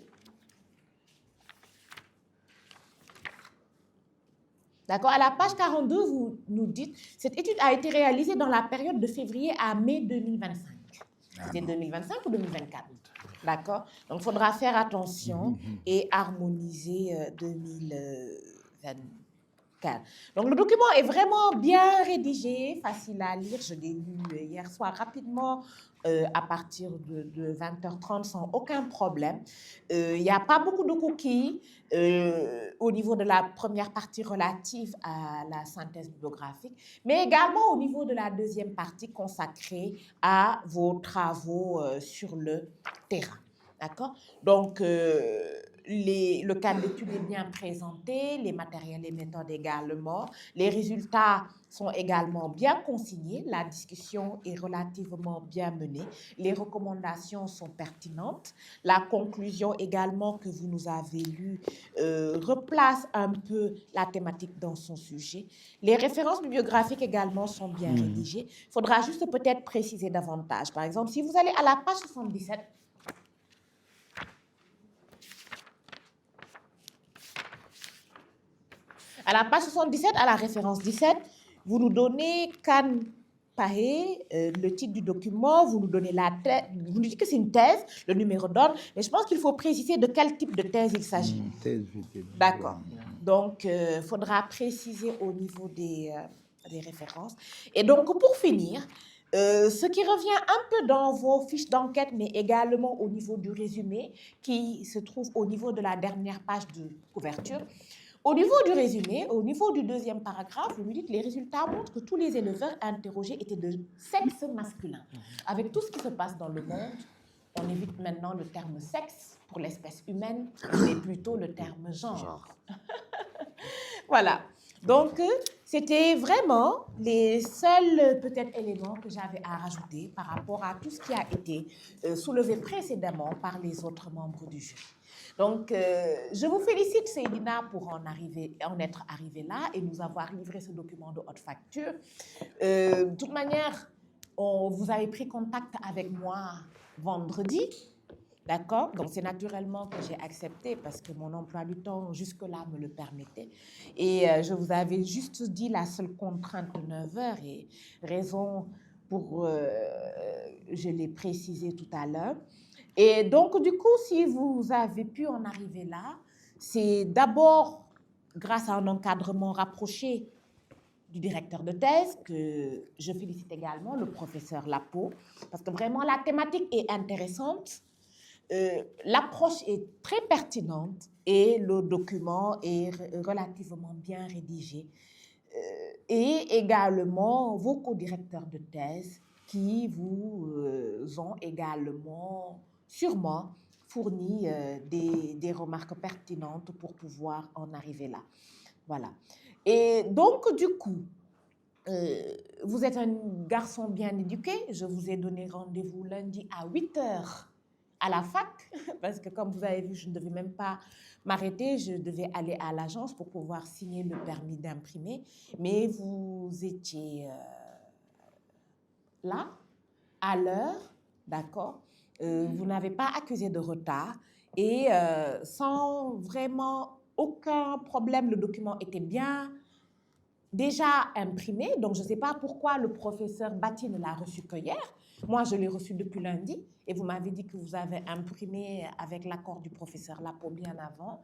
D'accord. À la page 42, vous nous dites, cette étude a été réalisée dans la période de février à mai 2025. C'était 2025 ou 2024? D'accord. Donc, il faudra faire attention et harmoniser 2024. Donc, le document est vraiment bien rédigé, facile à lire. Je l'ai lu hier soir rapidement à partir de 20h30 sans aucun problème. Il n'y a pas beaucoup de cookies au niveau de la première partie relative à la synthèse bibliographique, mais également au niveau de la deuxième partie consacrée à vos travaux sur le terrain. D'accord? Donc, le cadre d'étude est bien présenté, les matériels et méthodes également. Les résultats sont également bien consignés. La discussion est relativement bien menée. Les recommandations sont pertinentes. La conclusion également que vous nous avez lue replace un peu la thématique dans son sujet. Les références bibliographiques également sont bien rédigées. Il faudra juste peut-être préciser davantage. Par exemple, si vous allez à la page 77, à la page 77, à la référence 17, vous nous donnez Khan Pahé, le titre du document, vous nous donnez la thèse, vous nous dites que c'est une thèse, le numéro d'ordre, mais je pense qu'il faut préciser de quel type de thèse il s'agit. D'accord. Donc, il faudra préciser au niveau des références. Et donc, pour finir, ce qui revient un peu dans vos fiches d'enquête, mais également au niveau du résumé, qui se trouve au niveau de la dernière page de couverture. Au niveau du résumé, au niveau du deuxième paragraphe, vous nous dites que les résultats montrent que tous les éleveurs interrogés étaient de sexe masculin. Avec tout ce qui se passe dans le monde, on évite maintenant le terme sexe pour l'espèce humaine, mais plutôt le terme genre. Voilà. Donc, c'était vraiment les seuls peut-être éléments que j'avais à rajouter par rapport à tout ce qui a été soulevé précédemment par les autres membres du jury. Donc, je vous félicite, Seydina, pour en être arrivé là et nous avoir livré ce document de haute facture. De toute manière, vous avez pris contact avec moi vendredi. D'accord? Donc, c'est naturellement que j'ai accepté parce que mon emploi du temps jusque-là me le permettait. Et je vous avais juste dit la seule contrainte de 9 heures et raison je l'ai précisé tout à l'heure. Et donc, du coup, si vous avez pu en arriver là, c'est d'abord grâce à un encadrement rapproché du directeur de thèse, que je félicite également, le professeur Lapo, parce que vraiment la thématique est intéressante, l'approche est très pertinente et le document est relativement bien rédigé. Et également vos co-directeurs de thèse qui vous ont également sûrement fourni des remarques pertinentes pour pouvoir en arriver là. Voilà. Et donc, du coup, vous êtes un garçon bien éduqué. Je vous ai donné rendez-vous lundi à 8h à la fac, parce que comme vous avez vu, je ne devais même pas m'arrêter. Je devais aller à l'agence pour pouvoir signer le permis d'imprimer. Mais vous étiez là, à l'heure, d'accord? Vous n'avez pas accusé de retard et sans vraiment aucun problème, le document était bien déjà imprimé. Donc, je ne sais pas pourquoi le professeur Bati ne l'a reçu que hier. Moi, je l'ai reçu depuis lundi et vous m'avez dit que vous avez imprimé avec l'accord du professeur Lapo bien avant.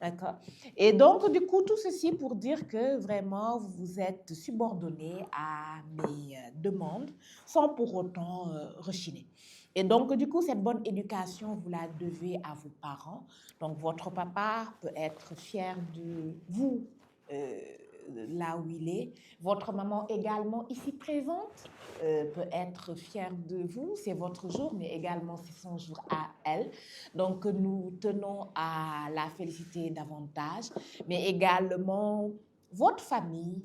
D'accord. Et donc, du coup, tout ceci pour dire que vraiment, vous vous êtes subordonné à mes demandes sans pour autant rechigner. Et donc, du coup, cette bonne éducation, vous la devez à vos parents. Donc, votre papa peut être fier de vous là où il est. Votre maman également ici présente peut être fière de vous. C'est votre jour, mais également c'est son jour à elle. Donc, nous tenons à la féliciter davantage, mais également votre famille,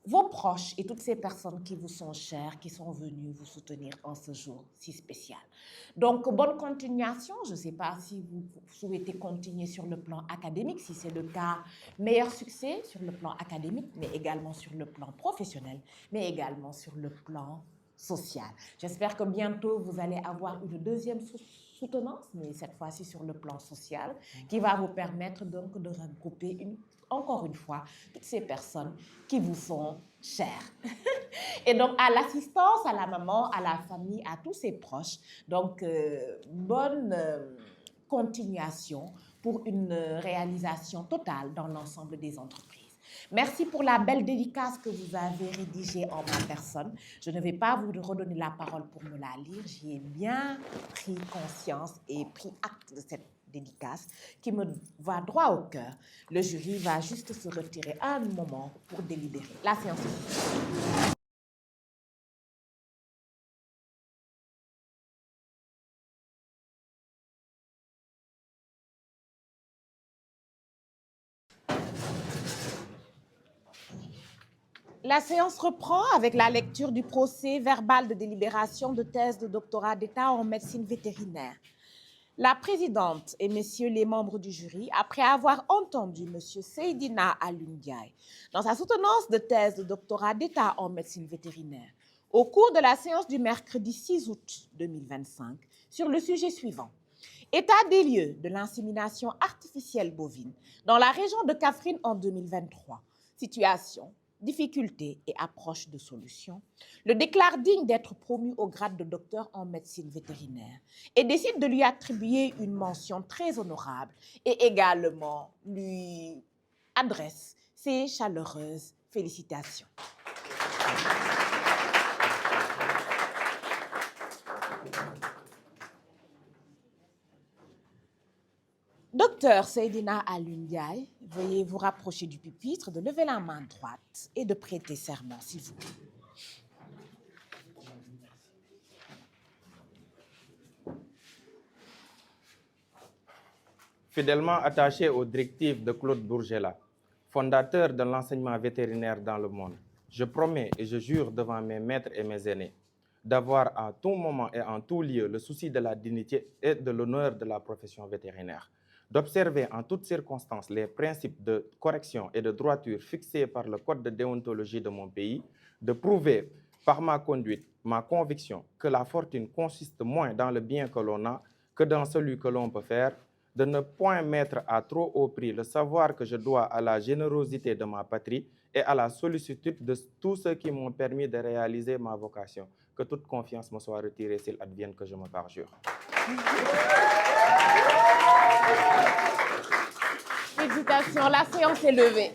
vos proches et toutes ces personnes qui vous sont chères, qui sont venues vous soutenir en ce jour si spécial. Donc, bonne continuation. Je ne sais pas si vous souhaitez continuer sur le plan académique. Si c'est le cas, meilleur succès sur le plan académique, mais également sur le plan professionnel, mais également sur le plan social. J'espère que bientôt, vous allez avoir une deuxième soutenance, mais cette fois-ci sur le plan social, qui va vous permettre donc de regrouper encore une fois toutes ces personnes qui vous sont chères. Et donc, à l'assistance, à la maman, à la famille, à tous ses proches, donc bonne continuation pour une réalisation totale dans l'ensemble des entreprises. Merci pour la belle dédicace que vous avez rédigée en ma personne. Je ne vais pas vous redonner la parole pour me la lire. J'y ai bien pris conscience et pris acte de cette dédicace qui me va droit au cœur. Le jury va juste se retirer un moment pour délibérer. La séance est finie. La séance reprend avec la lecture du procès verbal de délibération de thèse de doctorat d'État en médecine vétérinaire. La présidente et messieurs les membres du jury, après avoir entendu monsieur Seydina Alioune Ndiaye dans sa soutenance de thèse de doctorat d'État en médecine vétérinaire, au cours de la séance du mercredi 6 août 2025, sur le sujet suivant: état des lieux de l'insémination artificielle bovine dans la région de Kaffrine en 2023, situation, difficultés et approche de solution, le déclare digne d'être promu au grade de docteur en médecine vétérinaire et décide de lui attribuer une mention très honorable et également lui adresse ses chaleureuses félicitations. Docteur Seydina Alioune Ndiaye, veuillez vous rapprocher du pupitre, de lever la main droite et de prêter serment, s'il vous plaît.
Fidèlement attaché aux directives de Claude Bourgela, fondateur de l'enseignement vétérinaire dans le monde, je promets et je jure devant mes maîtres et mes aînés d'avoir à tout moment et en tout lieu le souci de la dignité et de l'honneur de la profession vétérinaire, d'observer en toutes circonstances les principes de correction et de droiture fixés par le code de déontologie de mon pays, de prouver par ma conduite, ma conviction que la fortune consiste moins dans le bien que l'on a que dans celui que l'on peut faire, de ne point mettre à trop haut prix le savoir que je dois à la générosité de ma patrie et à la sollicitude de tous ceux qui m'ont permis de réaliser ma vocation. Que toute confiance me soit retirée s'il advienne que je me parjure.
Félicitations, la séance est levée.